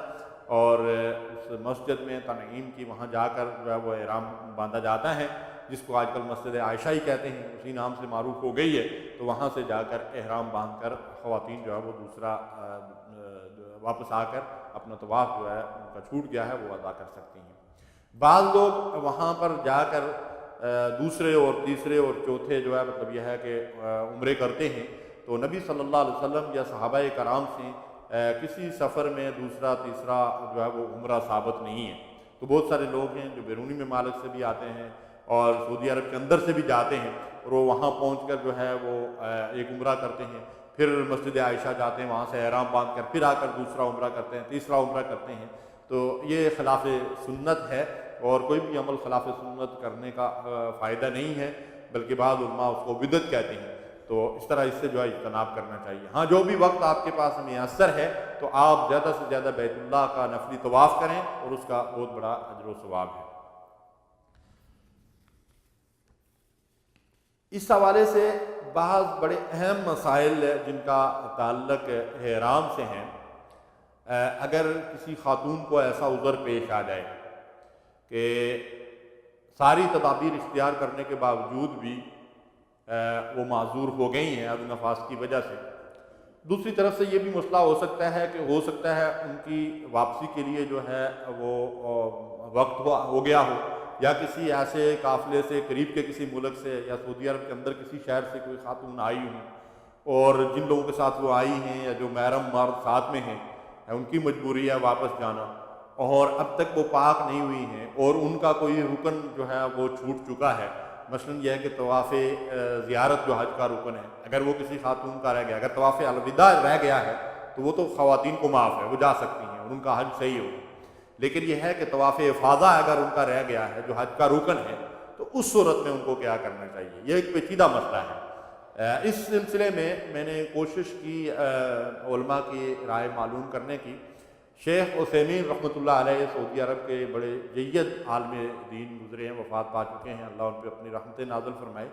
اور اس مسجد میں تنعیم کی وہاں جا کر جو ہے وہ احرام باندھا جاتا ہے، جس کو آج کل مسجد عائشہ ہی کہتے ہیں، اسی نام سے معروف ہو گئی ہے، تو وہاں سے جا کر احرام باندھ کر خواتین جو ہے وہ دوسرا واپس آ کر اپنا طواف جو ہے ان کا چھوٹ گیا ہے وہ ادا کر سکتی ہیں۔ بعض لوگ وہاں پر جا کر دوسرے اور تیسرے اور چوتھے جو ہے مطلب یہ ہے کہ عمرے کرتے ہیں، تو نبی صلی اللہ علیہ وسلم یا صحابہ کرام سے کسی سفر میں دوسرا تیسرا جو ہے وہ عمرہ ثابت نہیں ہے۔ تو بہت سارے لوگ ہیں جو بیرونی ممالک سے بھی آتے ہیں اور سعودی عرب کے اندر سے بھی جاتے ہیں، اور وہ وہاں پہنچ کر جو ہے وہ ایک عمرہ کرتے ہیں، پھر مسجد عائشہ جاتے ہیں، وہاں سے احرام باندھ کر پھر آ کر دوسرا عمرہ کرتے ہیں، تیسرا عمرہ کرتے ہیں، تو یہ خلاف سنت ہے، اور کوئی بھی عمل خلاف سنت کرنے کا فائدہ نہیں ہے، بلکہ بعض علماء اس کو بدعت کہتے ہیں، تو اس طرح اس سے جو ہے اجتناب کرنا چاہیے۔ ہاں جو بھی وقت آپ کے پاس میسر ہے تو آپ زیادہ سے زیادہ بیت اللہ کا نفلی طواف کریں، اور اس کا بہت بڑا اجر و ثواب ہے۔ اس حوالے سے بعض بڑے اہم مسائل جن کا تعلق احرام سے ہیں، اگر کسی خاتون کو ایسا عذر پیش آ جائے کہ ساری تدابیر اختیار کرنے کے باوجود بھی وہ معذور ہو گئی ہیں حیض نفاس کی وجہ سے، دوسری طرف سے یہ بھی مسئلہ ہو سکتا ہے کہ ہو سکتا ہے ان کی واپسی کے لیے جو ہے وہ وقت ہو گیا ہو، یا کسی ایسے قافلے سے قریب کے کسی ملک سے یا سعودی عرب کے اندر کسی شہر سے کوئی خاتون آئی ہوں، اور جن لوگوں کے ساتھ وہ آئی ہیں یا جو محرم مرد ساتھ میں ہیں ان کی مجبوری ہے واپس جانا، اور اب تک وہ پاک نہیں ہوئی ہیں، اور ان کا کوئی رکن جو ہے وہ چھوٹ چکا ہے، مثلاً یہ ہے کہ طواف زیارت جو حج کا رکن ہے اگر وہ کسی خاتون کا رہ گیا، اگر طواف الوداع رہ گیا ہے تو وہ تو خواتین کو معاف ہے، وہ جا سکتی ہیں اور ان کا حج صحیح ہوگا، لیکن یہ ہے کہ طواف افاضہ اگر ان کا رہ گیا ہے جو حج کا رکن ہے، اس صورت میں ان کو کیا کرنا چاہیے، یہ ایک پیچیدہ مسئلہ ہے۔ اس سلسلے میں نے کوشش کی علماء کی رائے معلوم کرنے کی۔ شیخ عثیمین رحمۃ اللہ علیہ سعودی عرب کے بڑے جید عالم دین گزرے ہیں، وفات پا چکے ہیں، اللہ ان پہ اپنی رحمتیں نازل فرمائے۔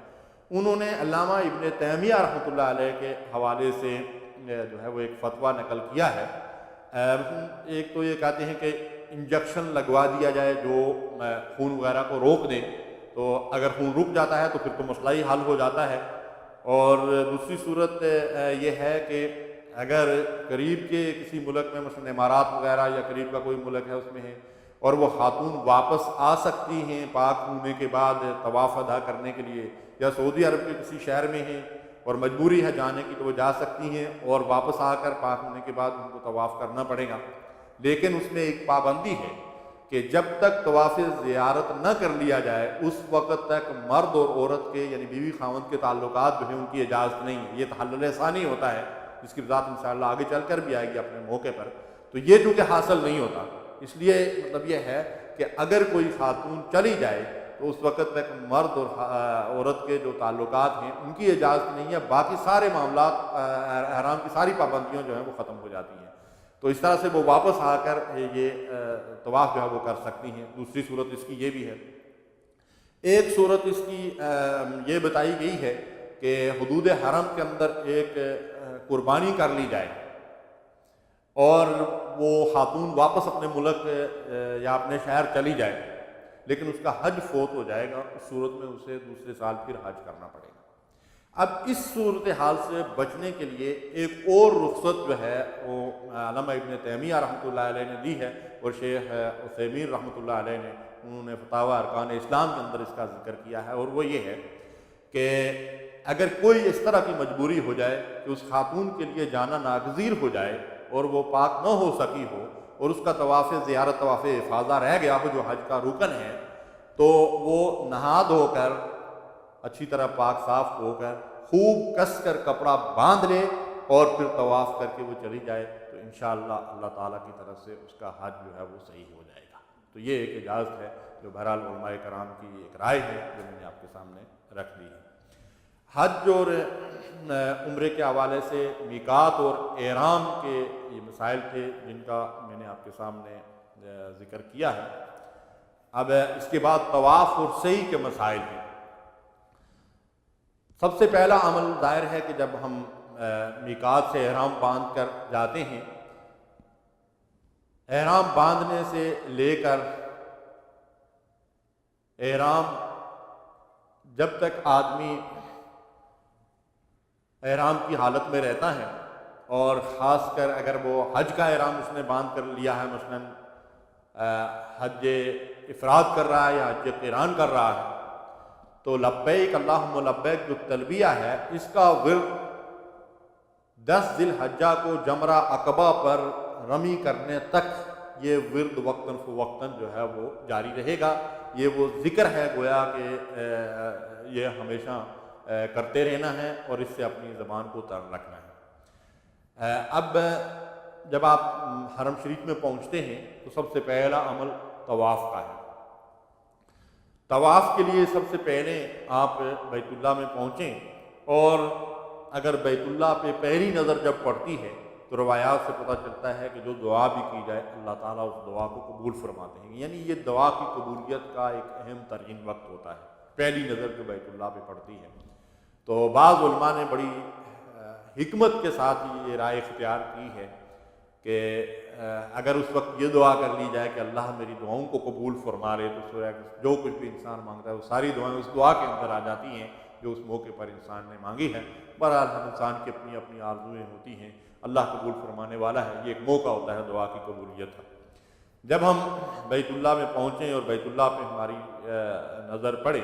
انہوں نے علامہ ابن تیمیہ رحمۃ اللہ علیہ کے حوالے سے جو ہے وہ ایک فتویٰ نقل کیا ہے۔ ایک تو یہ کہتے ہیں کہ انجیکشن لگوا دیا جائے جو خون وغیرہ کو روک دے، تو اگر خون رک جاتا ہے تو پھر تو مسئلہ ہی حل ہو جاتا ہے۔ اور دوسری صورت یہ ہے کہ اگر قریب کے کسی ملک میں مثلا امارات وغیرہ یا قریب کا کوئی ملک ہے اس میں ہے، اور وہ خاتون واپس آ سکتی ہیں پاک ہونے کے بعد طواف ادا کرنے کے لیے، یا سعودی عرب کے کسی شہر میں ہیں اور مجبوری ہے جانے کی تو وہ جا سکتی ہیں، اور واپس آ کر پاک ہونے کے بعد ان کو طواف کرنا پڑے گا، لیکن اس میں ایک پابندی ہے کہ جب تک طواف زیارت نہ کر لیا جائے اس وقت تک مرد اور عورت کے یعنی بیوی خاوند کے تعلقات جو ہیں ان کی اجازت نہیں ہے۔ یہ تحلل ثانی ہوتا ہے جس کی وضاحت انشاءاللہ آگے چل کر بھی آئے گی اپنے موقع پر۔ تو یہ چونکہ حاصل نہیں ہوتا، اس لیے مطلب یہ ہے کہ اگر کوئی خاتون چلی جائے تو اس وقت تک مرد اور عورت کے جو تعلقات ہیں ان کی اجازت نہیں ہے، باقی سارے معاملات احرام کی ساری پابندیاں جو ہیں وہ ختم ہو جاتی ہیں۔ تو اس طرح سے وہ واپس آ کر یہ طواف جو ہے وہ کر سکتی ہیں۔ دوسری صورت اس کی یہ بھی ہے۔ ایک صورت اس کی یہ بتائی گئی ہے کہ حدود حرم کے اندر ایک قربانی کر لی جائے اور وہ خاتون واپس اپنے ملک یا اپنے شہر چلی جائے، لیکن اس کا حج فوت ہو جائے گا، اس صورت میں اسے دوسرے سال پھر حج کرنا پڑے گا۔ اب اس صورتحال سے بچنے کے لیے ایک اور رخصت جو ہے وہ علامہ ابن تیمیہ رحمۃ اللہ علیہ نے دی ہے، اور شیخ عثیمین رحمۃ اللہ علیہ نے انہوں نے فتاویٰ ارکان اسلام کے اندر اس کا ذکر کیا ہے، اور وہ یہ ہے کہ اگر کوئی اس طرح کی مجبوری ہو جائے کہ اس خاتون کے لیے جانا ناگزیر ہو جائے اور وہ پاک نہ ہو سکی ہو، اور اس کا طواف زیارت طواف افاضہ رہ گیا ہو جو حج کا رکن ہے، تو وہ نہا دھو کر اچھی طرح پاک صاف ہو کر خوب کس کر کپڑا باندھ لے اور پھر طواف کر کے وہ چلی جائے، تو انشاءاللہ اللہ تعالیٰ کی طرف سے اس کا حج جو ہے وہ صحیح ہو جائے گا۔ تو یہ ایک اجازت ہے جو بہرحال علماء کرام کی ایک رائے ہے جو میں نے آپ کے سامنے رکھ دی ہے۔ حج اور عمرے کے حوالے سے میقات اور احرام کے یہ مسائل تھے جن کا میں نے آپ کے سامنے ذکر کیا ہے۔ اب اس کے بعد طواف اور سعی کے مسائل ہیں۔ سب سے پہلا عمل ظاہر ہے کہ جب ہم میقات سے احرام باندھ کر جاتے ہیں، احرام باندھنے سے لے کر احرام جب تک آدمی احرام کی حالت میں رہتا ہے، اور خاص کر اگر وہ حج کا احرام اس نے باندھ کر لیا ہے، مثلاً حج افراد کر رہا ہے یا حج قران کر رہا ہے، تو لبیک اللہم لبیک جو تلبیہ ہے اس کا ورد 10 ذی الحجہ کو جمرہ عقبہ پر رمی کرنے تک یہ ورد وقتاً فوقتاً جو ہے وہ جاری رہے گا۔ یہ وہ ذکر ہے گویا کہ یہ ہمیشہ کرتے رہنا ہے اور اس سے اپنی زبان کو تر رکھنا ہے۔ اب جب آپ حرم شریف میں پہنچتے ہیں تو سب سے پہلا عمل طواف کا ہے۔ طواف کے لیے سب سے پہلے آپ بیت اللہ میں پہنچیں، اور اگر بیت اللہ پہ پہلی نظر جب پڑتی ہے تو روایات سے پتہ چلتا ہے کہ جو دعا بھی کی جائے اللہ تعالیٰ اس دعا کو قبول فرماتے ہیں، یعنی یہ دعا کی قبولیت کا ایک اہم ترین وقت ہوتا ہے پہلی نظر جو بیت اللہ پہ پڑتی ہے۔ تو بعض علماء نے بڑی حکمت کے ساتھ یہ رائے اختیار کی ہے کہ اگر اس وقت یہ دعا کر لی جائے کہ اللہ میری دعاؤں کو قبول فرما لے، تو جو کچھ بھی انسان مانگتا ہے وہ ساری دعائیں اس دعا کے اندر آ جاتی ہیں جو اس موقع پر انسان نے مانگی ہے۔ بہرحال ہر انسان کی اپنی اپنی آرزویں ہوتی ہیں، اللہ قبول فرمانے والا ہے، یہ ایک موقع ہوتا ہے دعا کی قبولیت کا۔ جب ہم بیت اللہ میں پہنچیں اور بیت اللہ پہ ہماری نظر پڑے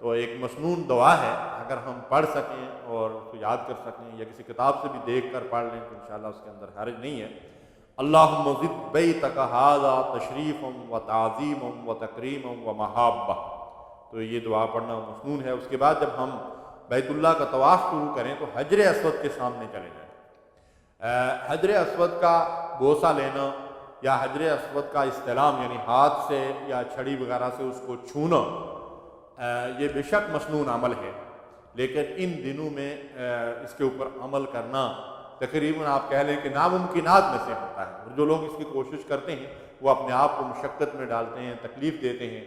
تو ایک مسنون دعا ہے، اگر ہم پڑھ سکیں اور اس کو یاد کر سکیں یا کسی کتاب سے بھی دیکھ کر پڑھ لیں تو انشاءاللہ اس کے اندر حرج نہیں ہے۔ اللہم زد بیتک ھذا تشریفا و تعظیما و تکریما و محابہ، تو یہ دعا پڑھنا مسنون ہے۔ اس کے بعد جب ہم بیت اللہ کا طواف شروع کریں تو حجر اسود کے سامنے چلے جائیں۔ حجر اسود کا بوسہ لینا یا حجر اسود کا استلام یعنی ہاتھ سے یا چھڑی وغیرہ سے اس کو چھونا یہ بے شک مسنون عمل ہے، لیکن ان دنوں میں اس کے اوپر عمل کرنا تقریباً آپ کہہ لیں کہ ناممکنات میں سے ہوتا ہے، اور جو لوگ اس کی کوشش کرتے ہیں وہ اپنے آپ کو مشقت میں ڈالتے ہیں، تکلیف دیتے ہیں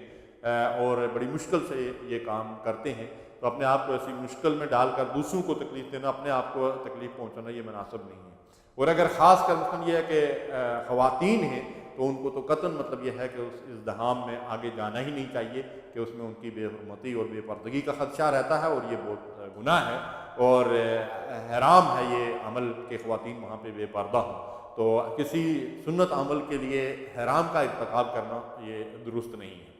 اور بڑی مشکل سے یہ کام کرتے ہیں، تو اپنے آپ کو ایسی مشکل میں ڈال کر دوسروں کو تکلیف دینا، اپنے آپ کو تکلیف پہنچانا یہ مناسب نہیں ہے۔ اور اگر خاص کر مثلاً یہ ہے کہ خواتین ہیں تو ان کو تو قطعاً مطلب یہ ہے کہ اس ازدحام میں آگے جانا ہی نہیں چاہیے، کہ اس میں ان کی بے حرمتی اور بے پردگی کا خدشہ رہتا ہے، اور یہ بہت گناہ ہے اور حرام ہے یہ عمل کہ خواتین وہاں پہ بے پردہ ہوں، تو کسی سنت عمل کے لیے حرام کا ارتکاب کرنا یہ درست نہیں ہے۔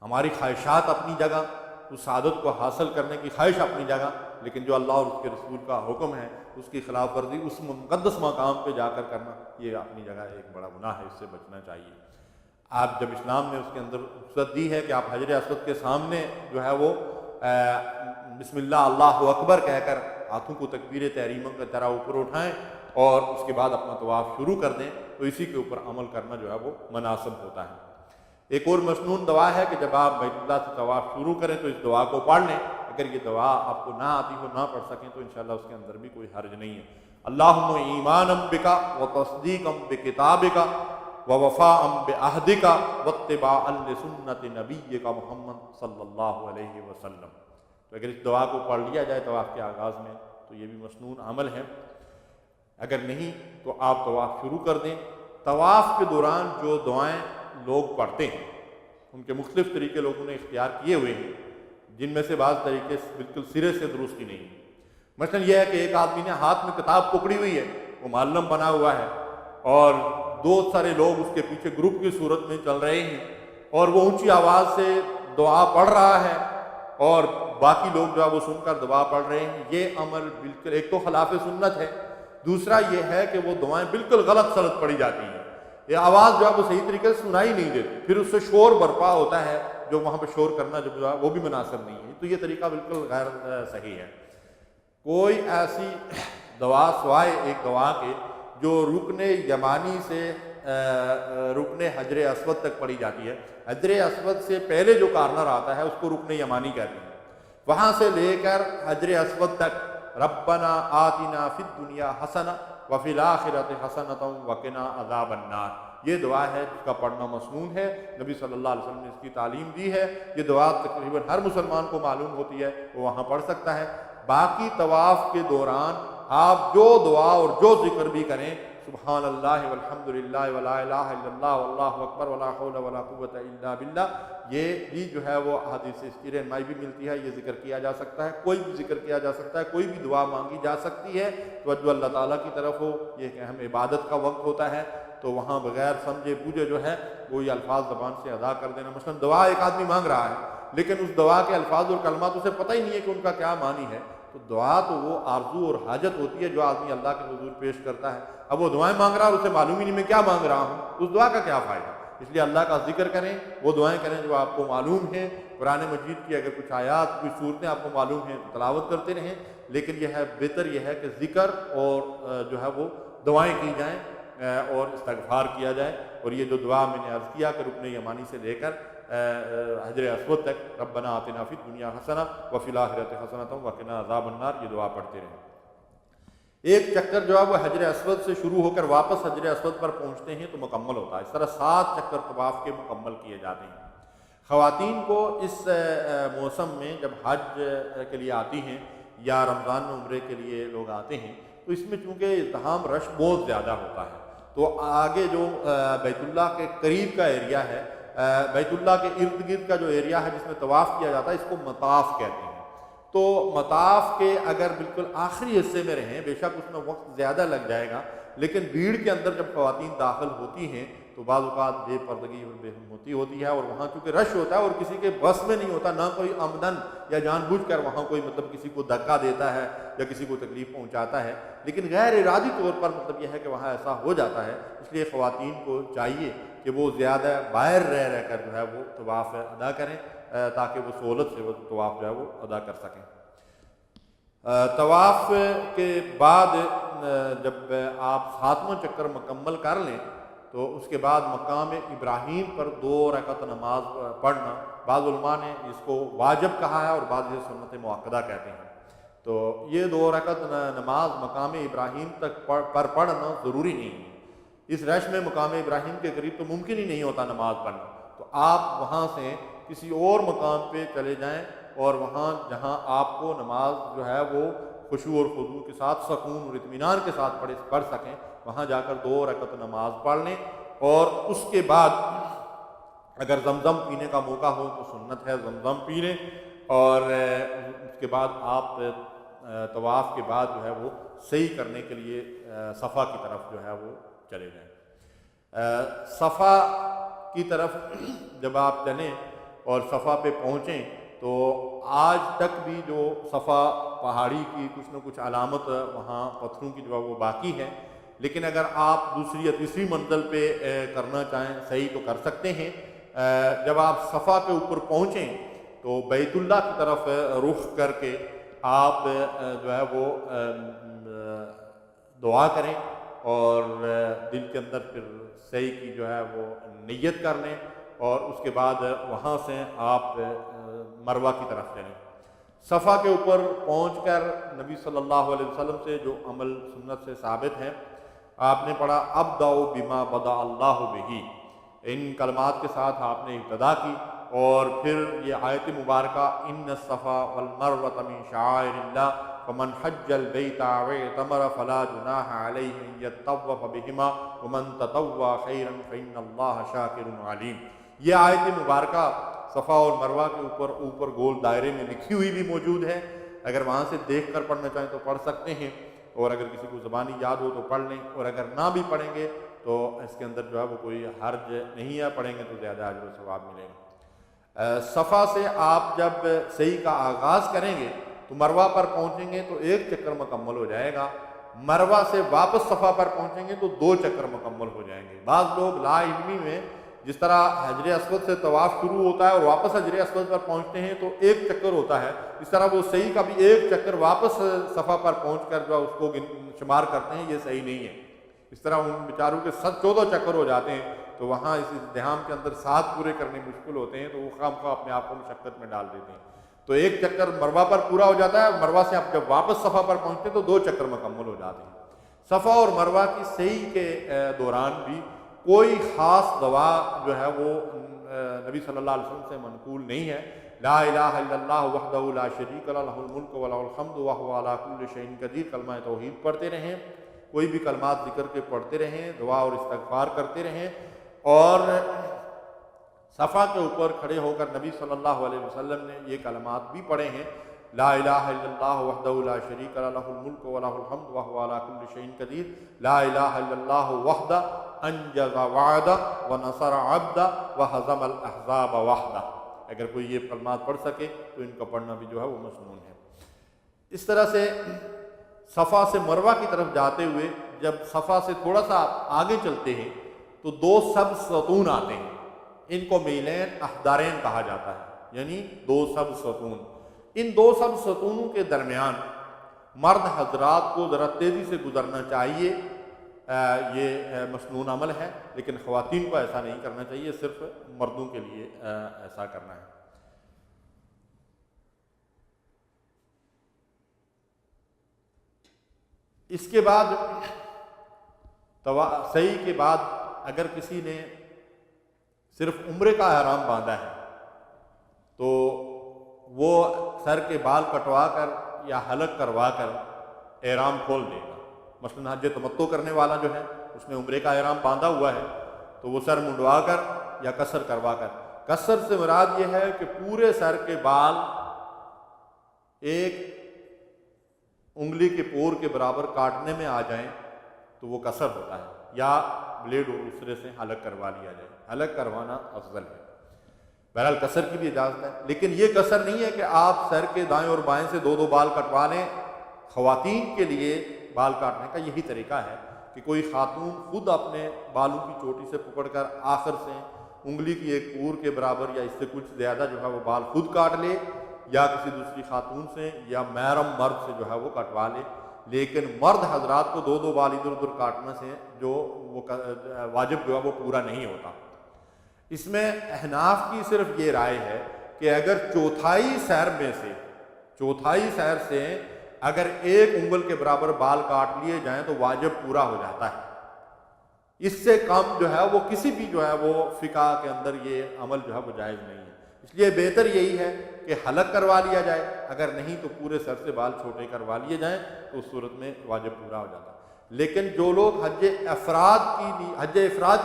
ہماری خواہشات اپنی جگہ، اس عادت کو حاصل کرنے کی خواہش اپنی جگہ، لیکن جو اللہ اور اس کے رسول کا حکم ہے اس کی خلاف ورزی اس مقدس مقام پہ جا کر کرنا یہ اپنی جگہ ایک بڑا گناہ ہے، اس سے بچنا چاہیے۔ آپ جب اسلام نے اس کے اندر رخصت دی ہے کہ آپ حجر اسود کے سامنے جو ہے وہ بسم اللہ اللہ اکبر کہہ کر ہاتھوں کو تکبیر تحریمہ کی طرح اوپر اٹھائیں اور اس کے بعد اپنا طواف شروع کر دیں، تو اسی کے اوپر عمل کرنا جو ہے وہ مناسب ہوتا ہے۔ ایک اور مسنون دعا ہے کہ جب آپ بیت اللہ سے طواف شروع کریں تو اس دعا کو پڑھ لیں، اگر یہ دعا آپ کو نہ آتی ہو، نہ پڑھ سکیں، تو انشاءاللہ اس کے اندر بھی کوئی حرج نہیں ہے۔ اللہم ایمانا بکا وتصدیقا بکتابکا ووفاء بعہدکا واتباعا لسنت نبیک محمد صلی اللہ علیہ وسلم۔ تو اگر اس دعا کو پڑھ لیا جائے طواف کے آغاز میں تو یہ بھی مسنون عمل ہے، اگر نہیں تو آپ طواف شروع کر دیں۔ طواف کے دوران جو دعائیں لوگ پڑھتے ہیں ان کے مختلف طریقے لوگوں نے اختیار کیے ہوئے ہیں، جن میں سے بعض طریقے بالکل سرے سے درست ہی نہیں ہیں۔ مثلا یہ ہے کہ ایک آدمی نے ہاتھ میں کتاب پکڑی ہوئی ہے، وہ معلم بنا ہوا ہے، اور دو سارے لوگ اس کے پیچھے گروپ کی صورت میں چل رہے ہیں، اور وہ اونچی آواز سے دعا پڑھ رہا ہے اور باقی لوگ جو ہے وہ سن کر دعا پڑھ رہے ہیں۔ یہ عمل بالکل ایک تو خلاف سنت ہے، دوسرا یہ ہے کہ وہ دعائیں بالکل غلط سلط پڑھی جاتی ہیں، یہ آواز جو ہے وہ صحیح طریقے سے سنائی نہیں دیتی، پھر اس سے شور برپا ہوتا ہے، جو وہاں پہ شور کرنا جو ہے وہ بھی مناسب نہیں ہے، تو یہ طریقہ بالکل غیر صحیح ہے۔ کوئی ایسی دعا سوائے ایک دعا کے جو رکن یمانی سے رکن حجر اسود تک پڑھی جاتی ہے، حجر اسود سے پہلے جو کارنر آتا ہے اس کو رکن یمانی کہتے ہیں، وہاں سے لے کر حجر اسود تک ربنا آتنا فی الدنیا حسنہ وفی الآخرۃ حسنۃ وقنا عذاب النار، یہ دعا ہے جس کا پڑھنا مسنون ہے، نبی صلی اللہ علیہ وسلم نے اس کی تعلیم دی ہے، یہ دعا تقریباً ہر مسلمان کو معلوم ہوتی ہے، وہ وہاں پڑھ سکتا ہے۔ باقی طواف کے دوران آپ جو دعا اور جو ذکر بھی کریں، سبحان اللہ والحمد للہ ولا الہ الا اللہ واللہ اکبر ولا حول ولا قوۃ الا باللہ، یہ بھی جو ہے وہ حدیث سے اس کی رہنمائی بھی ملتی ہے، یہ ذکر کیا جا سکتا ہے، کوئی بھی ذکر کیا جا سکتا ہے، کوئی بھی دعا مانگی جا سکتی ہے، توجہ اللہ تعالیٰ کی طرف ہو، یہ ایک اہم عبادت کا وقت ہوتا ہے، تو وہاں بغیر سمجھے بوجھے جو ہے وہ یہ الفاظ زبان سے ادا کر دینا۔ مثلا دعا ایک آدمی مانگ رہا ہے لیکن اس دعا کے الفاظ اور کلمات اسے پتہ ہی نہیں ہے کہ ان کا کیا معنی ہے، تو دعا تو وہ آرزو اور حاجت ہوتی ہے جو آدمی اللہ کے حضور پیش کرتا ہے، اب وہ دعائیں مانگ رہا ہے اور اسے معلوم ہی نہیں میں کیا مانگ رہا ہوں، اس دعا کا کیا فائدہ؟ اس لیے اللہ کا ذکر کریں، وہ دعائیں کریں جو آپ کو معلوم ہیں، قرآن مجید کی اگر کچھ آیات کچھ صورتیں آپ کو معلوم ہیں تو تلاوت کرتے رہیں، لیکن یہ ہے بہتر یہ ہے کہ ذکر اور جو ہے وہ دعائیں کی جائیں اور استغفار کیا جائے، اور یہ جو دعا میں نے عرض کیا کہ رکن یمانی سے لے کر حجر اسود تک ربنا آتنا فی الدنیا حسنہ وفی الآخرۃ حسنۃ وقنا عذاب النار، یہ دعا پڑھتے رہیں۔ ایک چکر جو ہے وہ حجر اسود سے شروع ہو کر واپس حجر اسود پر پہنچتے ہیں تو مکمل ہوتا ہے، اس طرح 7 چکر طواف کے مکمل کیے جاتے ہیں۔ خواتین کو اس موسم میں جب حج کے لیے آتی ہیں یا رمضان میں عمرے کے لیے لوگ آتے ہیں تو اس میں چونکہ ازدحام رش بہت زیادہ ہوتا ہے، تو آگے جو بیت اللہ کے قریب کا ایریا ہے، بیت اللہ کے ارد گرد کا جو ایریا ہے جس میں طواف کیا جاتا ہے، اس کو مطاف کہتے ہیں، تو مطاف کے اگر بالکل آخری حصے میں رہیں، بے شک اس میں وقت زیادہ لگ جائے گا، لیکن بھیڑ کے اندر جب خواتین داخل ہوتی ہیں تو بعض اوقات بے پردگی اور بے ہمتی ہوتی ہے، اور وہاں چونکہ رش ہوتا ہے اور کسی کے بس میں نہیں ہوتا، نہ کوئی عمدن یا جان بوجھ کر وہاں کوئی مطلب کسی کو دھکا دیتا ہے یا کسی کو تکلیف پہنچاتا ہے، لیکن غیر ارادی طور پر مطلب یہ ہے کہ وہاں ایسا ہو جاتا ہے، اس لیے خواتین کو چاہیے کہ وہ زیادہ باہر رہ کر جو ہے وہ طواف ادا کریں تاکہ وہ سہولت سے وہ طواف جو ہے وہ ادا کر سکیں۔ طواف کے بعد جب آپ 7واں چکر مکمل کر لیں تو اس کے بعد مقام ابراہیم پر 2 رکعت نماز پڑھنا، بعض علماء نے اس کو واجب کہا ہے اور بعض یہ سنت مؤکدہ کہتے ہیں۔ تو یہ 2 رکعت نماز مقام ابراہیم تک پر پڑھنا ضروری نہیں ہے۔ اس رش میں مقام ابراہیم کے قریب تو ممکن ہی نہیں ہوتا نماز پڑھنا، تو آپ وہاں سے کسی اور مقام پہ چلے جائیں اور وہاں جہاں آپ کو نماز جو ہے وہ خشوع اور خضوع کے ساتھ سکون اور اطمینان کے ساتھ پڑھ سکیں، وہاں جا کر 2 رکعت نماز پڑھ لیں۔ اور اس کے بعد اگر زمزم پینے کا موقع ہو تو سنت ہے زمزم پی لیں، اور اس کے بعد آپ طواف کے بعد جو ہے وہ صحیح کرنے کے لیے صفا کی طرف جو ہے وہ چلے جائیں۔ صفا کی طرف جب آپ چلیں اور صفا پہ پہنچیں تو آج تک بھی جو صفا پہاڑی کی کچھ نہ کچھ علامت وہاں پتھروں کی جو ہے وہ باقی ہے، لیکن اگر آپ دوسری یا تیسری منزل پہ کرنا چاہیں صحیح تو کر سکتے ہیں۔ جب آپ صفا کے اوپر پہنچیں تو بیت اللہ کی طرف رخ کر کے آپ جو ہے وہ دعا کریں اور دل کے اندر پھر صحیح کی جو ہے وہ نیت کر لیں، اور اس کے بعد وہاں سے آپ مروہ کی طرف چلیں۔ صفا کے اوپر پہنچ کر نبی صلی اللہ علیہ وسلم سے جو عمل سنت سے ثابت ہے، آپ نے پڑھا ابدأ بما بدأ اللہ بہ، ان کلمات کے ساتھ آپ نے ابتدا کی، اور پھر یہ آیت مبارکہ ان الصفا والمروة من شعائر اللہ فمن حج البیت او اعتمر فلا جناح علیہ ان یطوف بہما ومن تطوع خیرا فإن اللہ شاکر علیم۔ یہ آیت مبارکہ صفا اور مروہ کے اوپر گول دائرے میں لکھی ہوئی بھی موجود ہے، اگر وہاں سے دیکھ کر پڑھنا چاہیں تو پڑھ سکتے ہیں، اور اگر کسی کو زبانی یاد ہو تو پڑھ لیں، اور اگر نہ بھی پڑھیں گے تو اس کے اندر جو ہے وہ کوئی حرج نہیں ہے، پڑھیں گے تو زیادہ اجر و ثواب ملے گا۔ صفا سے آپ جب صحیح کا آغاز کریں گے تو مروہ پر پہنچیں گے تو 1 چکر مکمل ہو جائے گا، مروہ سے واپس صفا پر پہنچیں گے تو 2 چکر مکمل ہو جائیں گے۔ بعض لوگ لا علمی میں جس طرح حجر اسود سے طواف شروع ہوتا ہے اور واپس حجر اسود پر پہنچتے ہیں تو 1 چکر ہوتا ہے، اس طرح وہ صحیح کا بھی 1 چکر واپس صفا پر پہنچ کر جو اس کو شمار کرتے ہیں، یہ صحیح نہیں ہے۔ اس طرح ان بیچاروں کے 14 چکر ہو جاتے ہیں، تو وہاں اس ازدحام کے اندر 7 پورے کرنے مشکل ہوتے ہیں، تو وہ خواہ اپنے آپ کو مشقت میں ڈال دیتے ہیں۔ تو 1 چکر مروہ پر پورا ہو جاتا ہے، مروہ سے آپ جب واپس صفا پر پہنچتے ہیں تو 2 چکر مکمل ہو جاتے ہیں۔ صفا اور مروہ کی صحیح کے دوران بھی کوئی خاص دعا جو ہے وہ نبی صلی اللہ علیہ وسلم سے منقول نہیں ہے۔ لا الہ الا اللہ وحدہ لا شریک لہ لہ الملک و لہ الحمد وہو علی کل شیء قدیر، کلمہ توحید پڑھتے رہیں، کوئی بھی کلمات ذکر کے پڑھتے رہیں، دعا اور استغفار کرتے رہیں، اور صفا کے اوپر کھڑے ہو کر نبی صلی اللہ علیہ وسلم نے یہ کلمات بھی پڑھے ہیں، لا الہ الا اللہ وحدہ لا شریک لہ لہ الملک و لہ الحمد وہو علی کل شیء قدیر، لا الہ الا اللہ وحدہ انجز وعدہ ونصر عبدہ وہزم الاحزاب وحدہ۔ اگر کوئی یہ کلمات پڑھ سکے تو ان کا پڑھنا بھی جو ہے وہ مسنون ہے۔ اس طرح سے صفا سے مروہ کی طرف جاتے ہوئے جب صفا سے تھوڑا سا آگے چلتے ہیں تو 2 سبز ستون آتے ہیں، ان کو میلین احدارین کہا جاتا ہے، یعنی 2 سبز ستون۔ ان 2 سبز ستونوں کے درمیان مرد حضرات کو ذرا تیزی سے گزرنا چاہیے، یہ مسنون عمل ہے، لیکن خواتین کو ایسا نہیں کرنا چاہیے، صرف مردوں کے لیے ایسا کرنا ہے۔ اس کے بعد صحیح کے بعد اگر کسی نے صرف عمرے کا احرام باندھا ہے تو وہ سر کے بال کٹوا کر یا حلق کروا کر احرام کھول دے گا۔ مثلا حج تمتع کرنے والا جو ہے اس نے عمرے کا احرام باندھا ہوا ہے تو وہ سر منڈوا کر یا قصر کروا کر، قصر سے مراد یہ ہے کہ پورے سر کے بال ایک انگلی کے پور کے برابر کاٹنے میں آ جائیں تو وہ قصر ہوتا ہے، یا بلیڈ اور دوسرے سے حلق کروا لیا جائے، حلق کروانا افضل ہے۔ بہرحال قصر کی بھی اجازت ہے، لیکن یہ قصر نہیں ہے کہ آپ سر کے دائیں اور بائیں سے 2 بال کٹوا لیں۔ خواتین کے لیے بال کاٹنے کا یہی طریقہ ہے کہ کوئی خاتون خود اپنے بالوں کی چوٹی سے پکڑ کر آخر سے انگلی کی ایک پور کے برابر یا اس سے کچھ زیادہ جو ہے وہ بال خود کاٹ لے، یا کسی دوسری خاتون سے یا محرم مرد سے جو ہے وہ کٹوا لے۔ لیکن مرد حضرات کو 2 بال ادھر ادھر کاٹنے سے جو وہ واجب جو ہے وہ پورا نہیں ہوتا۔ اس میں احناف کی صرف یہ رائے ہے کہ اگر چوتھائی سیر سے اگر 1 انگل کے برابر بال کاٹ لیے جائیں تو واجب پورا ہو جاتا ہے۔ اس سے کم جو ہے وہ کسی بھی جو ہے وہ فقہ کے اندر یہ عمل جو ہے وہ جائز نہیں ہے۔ اس لیے بہتر یہی ہے کہ حلق کروا لیا جائے، اگر نہیں تو پورے سر سے بال چھوٹے کروا لیے جائیں تو اس صورت میں واجب پورا ہو جاتا ہے۔ لیکن جو لوگ حج افراد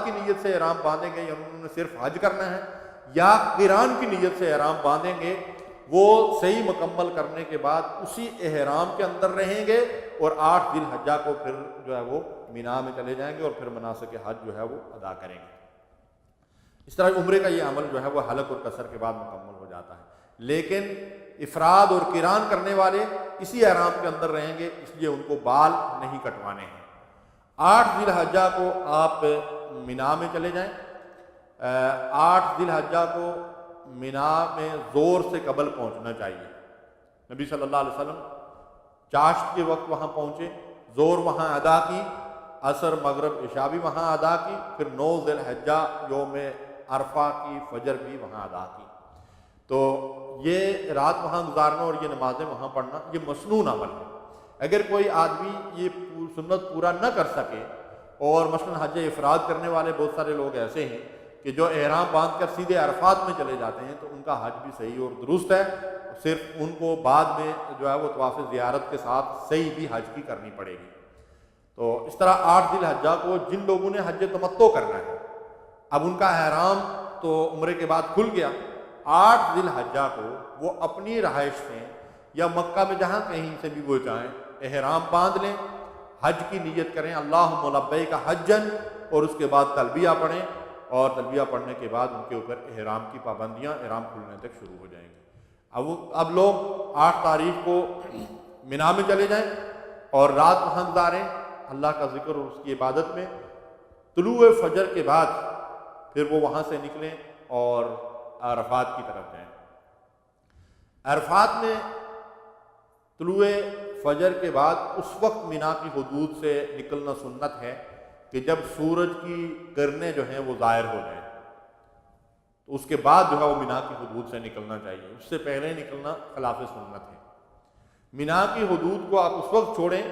کی نیت سے احرام باندھیں گے یا انہوں نے صرف حج کرنا ہے یا قران کی نیت سے احرام باندھیں گے، وہ صحیح مکمل کرنے کے بعد اسی احرام کے اندر رہیں گے اور 8 ذی الحجہ کو پھر جو ہے وہ مینا میں چلے جائیں گے اور پھر مناسک حج جو ہے وہ ادا کریں گے۔ اس طرح عمرے کا یہ عمل جو ہے وہ حلق اور قصر کے بعد مکمل ہو جاتا ہے۔ لیکن افراد اور قران کرنے والے اسی احرام کے اندر رہیں گے، اس لیے ان کو بال نہیں کٹوانے ہیں۔ 8 ذی الحجہ کو آپ مینا میں چلے جائیں۔ 8 ذی الحجہ کو مینا میں زور سے قبل پہنچنا چاہیے۔ نبی صلی اللہ علیہ وسلم چاشت کے وقت وہاں پہنچے، زور وہاں ادا کی، عصر مغرب عشاء بھی وہاں ادا کی، پھر 9 ذی الحجہ یوم عرفہ کی فجر بھی وہاں ادا کی۔ تو یہ رات وہاں گزارنا اور یہ نمازیں وہاں پڑھنا یہ مسنون عمل ہے۔ اگر کوئی آدمی یہ سنت پورا نہ کر سکے، اور مثلا حج افراد کرنے والے بہت سارے لوگ ایسے ہیں کہ جو احرام باندھ کر سیدھے عرفات میں چلے جاتے ہیں، تو ان کا حج بھی صحیح اور درست ہے، صرف ان کو بعد میں جو ہے وہ طواف زیارت کے ساتھ صحیح بھی حج کی کرنی پڑے گی۔ تو اس طرح 8 ذی الحجہ کو جن لوگوں نے حج تمتع کرنا ہے، اب ان کا احرام تو عمرے کے بعد کھل گیا، 8 ذی الحجہ کو وہ اپنی رہائش سے یا مکہ میں جہاں کہیں سے بھی وہ چاہیں احرام باندھ لیں، حج کی نیت کریں، اللہم لبیک حجن، اور اس کے بعد تلبیہ پڑھیں، اور تلبیہ پڑھنے کے بعد ان کے اوپر احرام کی پابندیاں احرام کھلنے تک شروع ہو جائیں گی۔ اب لوگ 8 تاریخ کو مینا میں چلے جائیں اور رات وہاں گزاریں اللہ کا ذکر اور اس کی عبادت میں۔ طلوع فجر کے بعد پھر وہ وہاں سے نکلیں اور عرفات کی طرف جائیں۔ عرفات میں طلوع فجر کے بعد اس وقت مینا کی حدود سے نکلنا سنت ہے کہ جب سورج کی کرنیں جو ہیں وہ ظاہر ہو جائیں، تو اس کے بعد جو ہے وہ مینا کی حدود سے نکلنا چاہیے، اس سے پہلے نکلنا خلاف سنت ہے۔ مینا کی حدود کو آپ اس وقت چھوڑیں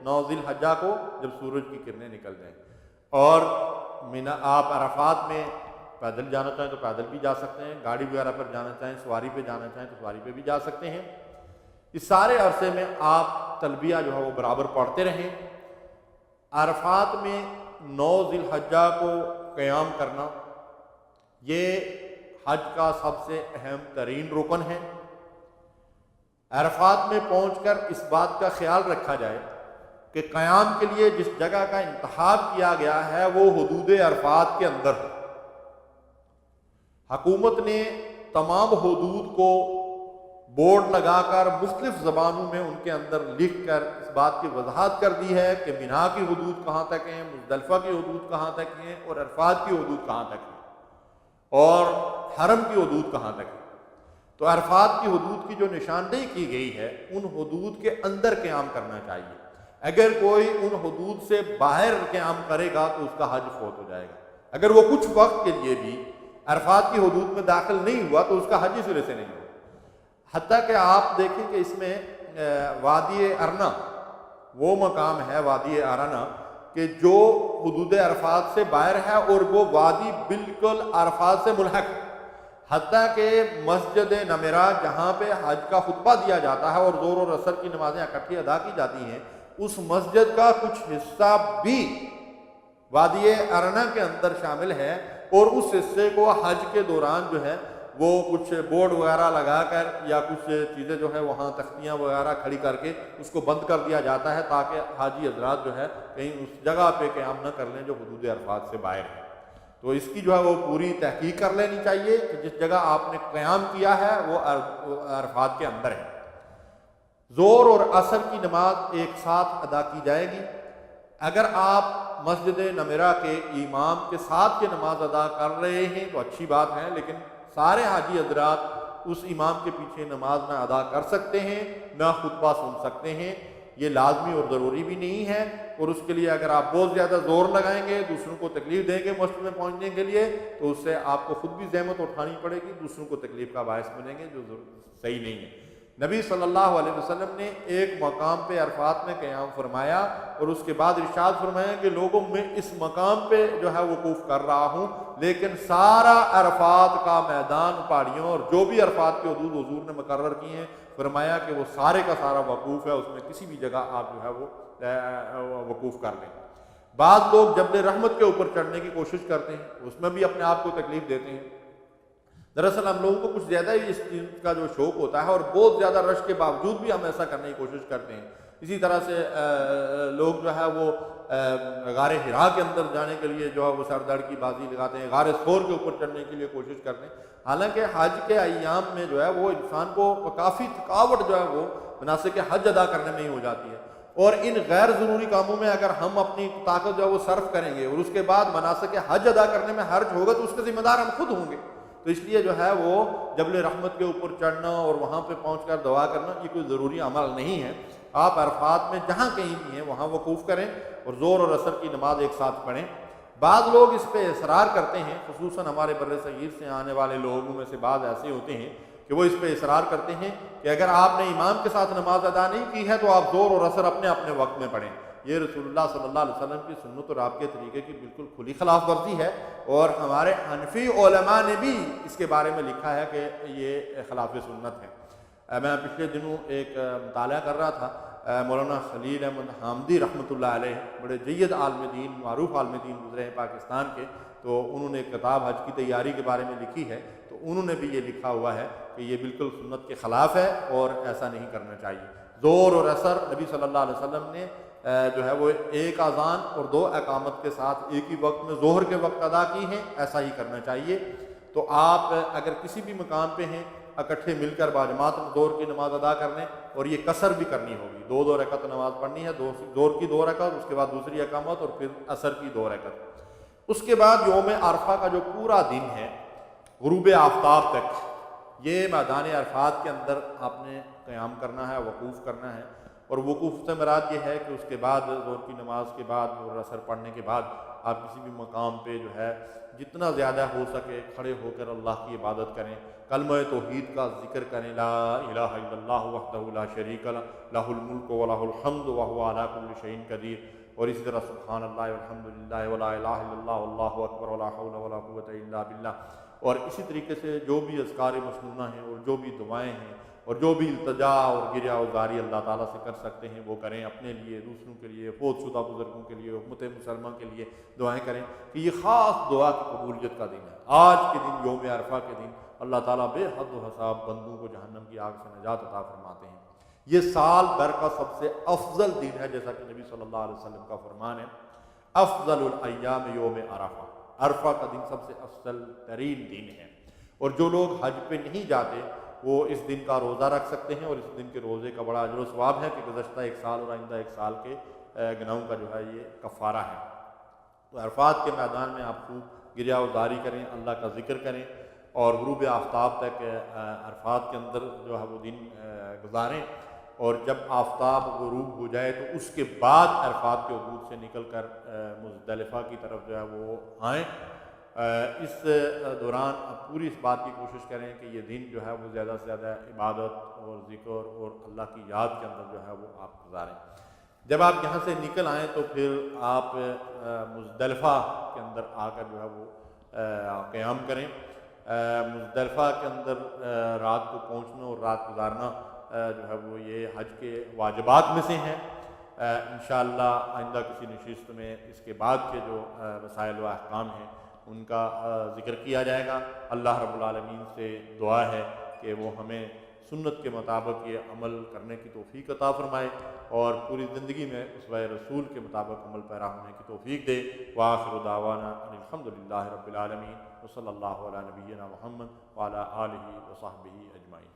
9 ذی الحجہ کو جب سورج کی کرنیں نکل جائیں، اور مینا آپ عرفات میں پیدل جانا چاہیں تو پیدل بھی جا سکتے ہیں، گاڑی وغیرہ پر جانا چاہیں، سواری پہ جانا چاہیں تو سواری پہ بھی جا سکتے ہیں۔ اس سارے عرصے میں آپ تلبیہ جو ہے وہ برابر پڑھتے رہیں۔ عرفات میں 9 ذی الحجہ کو قیام کرنا یہ حج کا سب سے اہم ترین رکن ہے۔ عرفات میں پہنچ کر اس بات کا خیال رکھا جائے کہ قیام کے لیے جس جگہ کا انتخاب کیا گیا ہے وہ حدود عرفات کے اندر ہے۔ حکومت نے تمام حدود کو بورڈ لگا کر مختلف زبانوں میں ان کے اندر لکھ کر اس بات کی وضاحت کر دی ہے کہ مینا کی حدود کہاں تک ہیں، مزدلفہ کی حدود کہاں تک ہیں، اور عرفات کی حدود کہاں تک ہیں، اور حرم کی حدود کہاں تک ہے۔ تو عرفات کی حدود کی جو نشاندہی کی گئی ہے ان حدود کے اندر قیام کرنا چاہیے۔ اگر کوئی ان حدود سے باہر قیام کرے گا تو اس کا حج فوت ہو جائے گا۔ اگر وہ کچھ وقت کے لیے بھی عرفات کی حدود میں داخل نہیں ہوا تو اس کا حج سرے سے نہیں ہوا۔ حتیٰ کہ آپ دیکھیں کہ اس میں وادی ارنا وہ مقام ہے، وادی ارنا کہ جو حدود عرفات سے باہر ہے، اور وہ وادی بالکل عرفات سے ملحق ہے۔ حتیٰ کہ مسجد نمرہ جہاں پہ حج کا خطبہ دیا جاتا ہے اور ظہر اور عصر کی نمازیں اکٹھی ادا کی جاتی ہیں، اس مسجد کا کچھ حصہ بھی وادی ارنا کے اندر شامل ہے، اور اس حصے کو حج کے دوران جو ہے وہ کچھ بورڈ وغیرہ لگا کر یا کچھ چیزیں جو ہے وہاں تختیاں وغیرہ کھڑی کر کے اس کو بند کر دیا جاتا ہے تاکہ حاجی حضرات جو ہے کہیں اس جگہ پہ قیام نہ کر لیں جو حدود عرفات سے باہر ہے۔ تو اس کی جو ہے وہ پوری تحقیق کر لینی چاہیے کہ جس جگہ آپ نے قیام کیا ہے وہ عرفات کے اندر ہے۔ ظہر اور عصر کی نماز ایک ساتھ ادا کی جائے گی۔ اگر آپ مسجد نمرہ کے امام کے ساتھ یہ نماز ادا کر رہے ہیں تو اچھی بات ہے، لیکن سارے حاجی حضرات اس امام کے پیچھے نماز نہ ادا کر سکتے ہیں، نہ خطبہ سن سکتے ہیں، یہ لازمی اور ضروری بھی نہیں ہے، اور اس کے لیے اگر آپ بہت زیادہ زور لگائیں گے، دوسروں کو تکلیف دیں گے مسجد میں پہنچنے کے لیے، تو اس سے آپ کو خود بھی زحمت اٹھانی پڑے گی، دوسروں کو تکلیف کا باعث بنیں گے، جو صحیح نہیں ہے۔ نبی صلی اللہ علیہ وسلم نے ایک مقام پہ عرفات میں قیام فرمایا اور اس کے بعد ارشاد فرمایا کہ لوگوں میں اس مقام پہ جو ہے وقوف کر رہا ہوں، لیکن سارا عرفات کا میدان پہاڑیوں اور جو بھی عرفات کے حدود حضور نے مقرر کی ہیں، فرمایا کہ وہ سارے کا سارا وقوف ہے، اس میں کسی بھی جگہ آپ جو ہے وہ وقوف کر لیں۔ بعض لوگ جبل رحمت کے اوپر چڑھنے کی کوشش کرتے ہیں، اس میں بھی اپنے آپ کو تکلیف دیتے ہیں۔ دراصل ہم لوگوں کو کچھ زیادہ ہی اس چیز کا جو شوق ہوتا ہے، اور بہت زیادہ رش کے باوجود بھی ہم ایسا کرنے کی کوشش کرتے ہیں۔ اسی طرح سے لوگ جو ہے وہ غار حرا کے اندر جانے کے لیے جو ہے وہ سر دڑ کی بازی لگاتے ہیں، غار ثور کے اوپر چڑھنے کے لیے کوشش کرتے ہیں، حالانکہ حج کے ایام میں جو ہے وہ انسان کو کافی تھکاوٹ جو ہے وہ مناسک حج ادا کرنے میں ہی ہو جاتی ہے، اور ان غیر ضروری کاموں میں اگر ہم اپنی طاقت جو ہے وہ صرف کریں گے اور اس کے بعد مناسک حج ادا کرنے میں حرج ہوگا تو اس کے ذمہ دار ہم خود ہوں گے۔ تو اس لیے جو ہے وہ جبل رحمت کے اوپر چڑھنا اور وہاں پہ پہنچ کر دعا کرنا یہ کوئی ضروری عمل نہیں ہے۔ آپ عرفات میں جہاں کہیں بھی ہیں وہاں وقوف کریں اور زور اور عصر کی نماز ایک ساتھ پڑھیں۔ بعض لوگ اس پہ اصرار کرتے ہیں، خصوصاً ہمارے بر صغیر سے آنے والے لوگوں میں سے بعض ایسے ہوتے ہیں کہ وہ اس پہ اصرار کرتے ہیں کہ اگر آپ نے امام کے ساتھ نماز ادا نہیں کی ہے تو آپ زور اور عصر اپنے اپنے وقت میں پڑھیں۔ یہ رسول اللہ صلی اللہ علیہ وسلم کی سنت اور آپ کے طریقے کی بالکل کھلی خلاف ورزی ہے، اور ہمارے حنفی علماء نے بھی اس کے بارے میں لکھا ہے کہ یہ خلاف سنت ہے۔ میں پچھلے دنوں ایک مطالعہ کر رہا تھا، مولانا خلیل احمد حامدی رحمۃ اللہ علیہ بڑے جید عالم دین، معروف عالم دین گزرے ہیں پاکستان کے، تو انہوں نے ایک کتاب حج کی تیاری کے بارے میں لکھی ہے، تو انہوں نے بھی یہ لکھا ہوا ہے کہ یہ بالکل سنت کے خلاف ہے اور ایسا نہیں کرنا چاہیے۔ زور اور عصر نبی صلی اللہ علیہ وسلم نے جو ہے وہ ایک اذان اور 2 اقامت کے ساتھ ایک ہی وقت میں ظہر کے وقت ادا کی ہیں، ایسا ہی کرنا چاہیے۔ تو آپ اگر کسی بھی مقام پہ ہیں اکٹھے مل کر باجماعت ظہر کی نماز ادا کر لیں، اور یہ قصر بھی کرنی ہوگی، 2 رکعت نماز پڑھنی ہے، ظہر کی 2 رکعت، اس کے بعد دوسری اقامت اور پھر عصر کی 2 رکعت۔ اس کے بعد یوم عرفہ کا جو پورا دن ہے غروب آفتاب تک، یہ میدان عرفات کے اندر آپ نے قیام کرنا ہے، وقوف کرنا ہے، اور وقوف سے مراد یہ ہے کہ اس کے بعد ظہر کی نماز کے بعد اور عصر پڑھنے کے بعد آپ کسی بھی مقام پہ جو ہے جتنا زیادہ ہو سکے کھڑے ہو کر اللہ کی عبادت کریں، کلمہ توحید کا ذکر کریں، لا الہ الا اللہ وحدہ لا شریک لہ لہ الملک ولہ الحمد وہو علی کل شیء قدیر، اور اسی طرح سبحان اللہ والحمد للہ ولا الہ الا اللہ واللہ اکبر ولا حول ولا قوۃ الا باللہ۔ اور اسی طریقے سے جو بھی اذکار مسنونہ ہیں اور جو بھی دعائیں ہیں اور جو بھی التجا اور گریہ وزاری اللہ تعالیٰ سے کر سکتے ہیں وہ کریں، اپنے لیے، دوسروں کے لیے، فوت شدہ بزرگوں کے لیے، امت مسلمہ کے لیے دعائیں کریں کہ یہ خاص دعا کی قبولیت کا دن ہے۔ آج کے دن یوم عرفہ کے دن اللہ تعالیٰ بے حد و حساب بندوں کو جہنم کی آگ سے نجات عطا فرماتے ہیں۔ یہ سال بھر کا سب سے افضل دن ہے، جیسا کہ نبی صلی اللہ علیہ وسلم کا فرمان ہے، افضل الایام یوم عرفہ، عرفہ کا دن سب سے افضل ترین دن ہے، اور جو لوگ حج پہ نہیں جاتے وہ اس دن کا روزہ رکھ سکتے ہیں، اور اس دن کے روزے کا بڑا اجر و ثواب ہے کہ گزشتہ 1 سال اور آئندہ 1 سال کے گناہوں کا جو ہے یہ کفارہ ہے۔ تو عرفات کے میدان میں آپ خوب گریہ وزاری کریں، اللہ کا ذکر کریں، اور غروب آفتاب تک عرفات کے اندر جو ہے وہ دن گزاریں، اور جب آفتاب غروب ہو جائے تو اس کے بعد عرفات کے حدود سے نکل کر مزدلفہ کی طرف جو ہے وہ آئیں۔ اس دوران آپ پوری اس بات کی کوشش کریں کہ یہ دن جو ہے وہ زیادہ سے زیادہ عبادت اور ذکر اور اللہ کی یاد کے اندر جو ہے وہ آپ گزاریں۔ جب آپ یہاں سے نکل آئیں تو پھر آپ مزدلفہ کے اندر آ کر جو ہے وہ قیام کریں۔ مزدلفہ کے اندر رات کو پہنچنا اور رات گزارنا جو ہے وہ یہ حج کے واجبات میں سے ہیں۔ انشاءاللہ آئندہ کسی نشست میں اس کے بعد کے جو مسائل و احکام ہیں ان کا ذکر کیا جائے گا۔ اللہ رب العالمین سے دعا ہے کہ وہ ہمیں سنت کے مطابق یہ عمل کرنے کی توفیق عطا فرمائے اور پوری زندگی میں اسوہ رسول کے مطابق عمل پیرا ہونے کی توفیق دے۔ وآخر دعوانا ان الحمد للہ رب العالمین، وصلی اللہ علی نبینا محمد وعلی آلہ وصحبہ اجمعین۔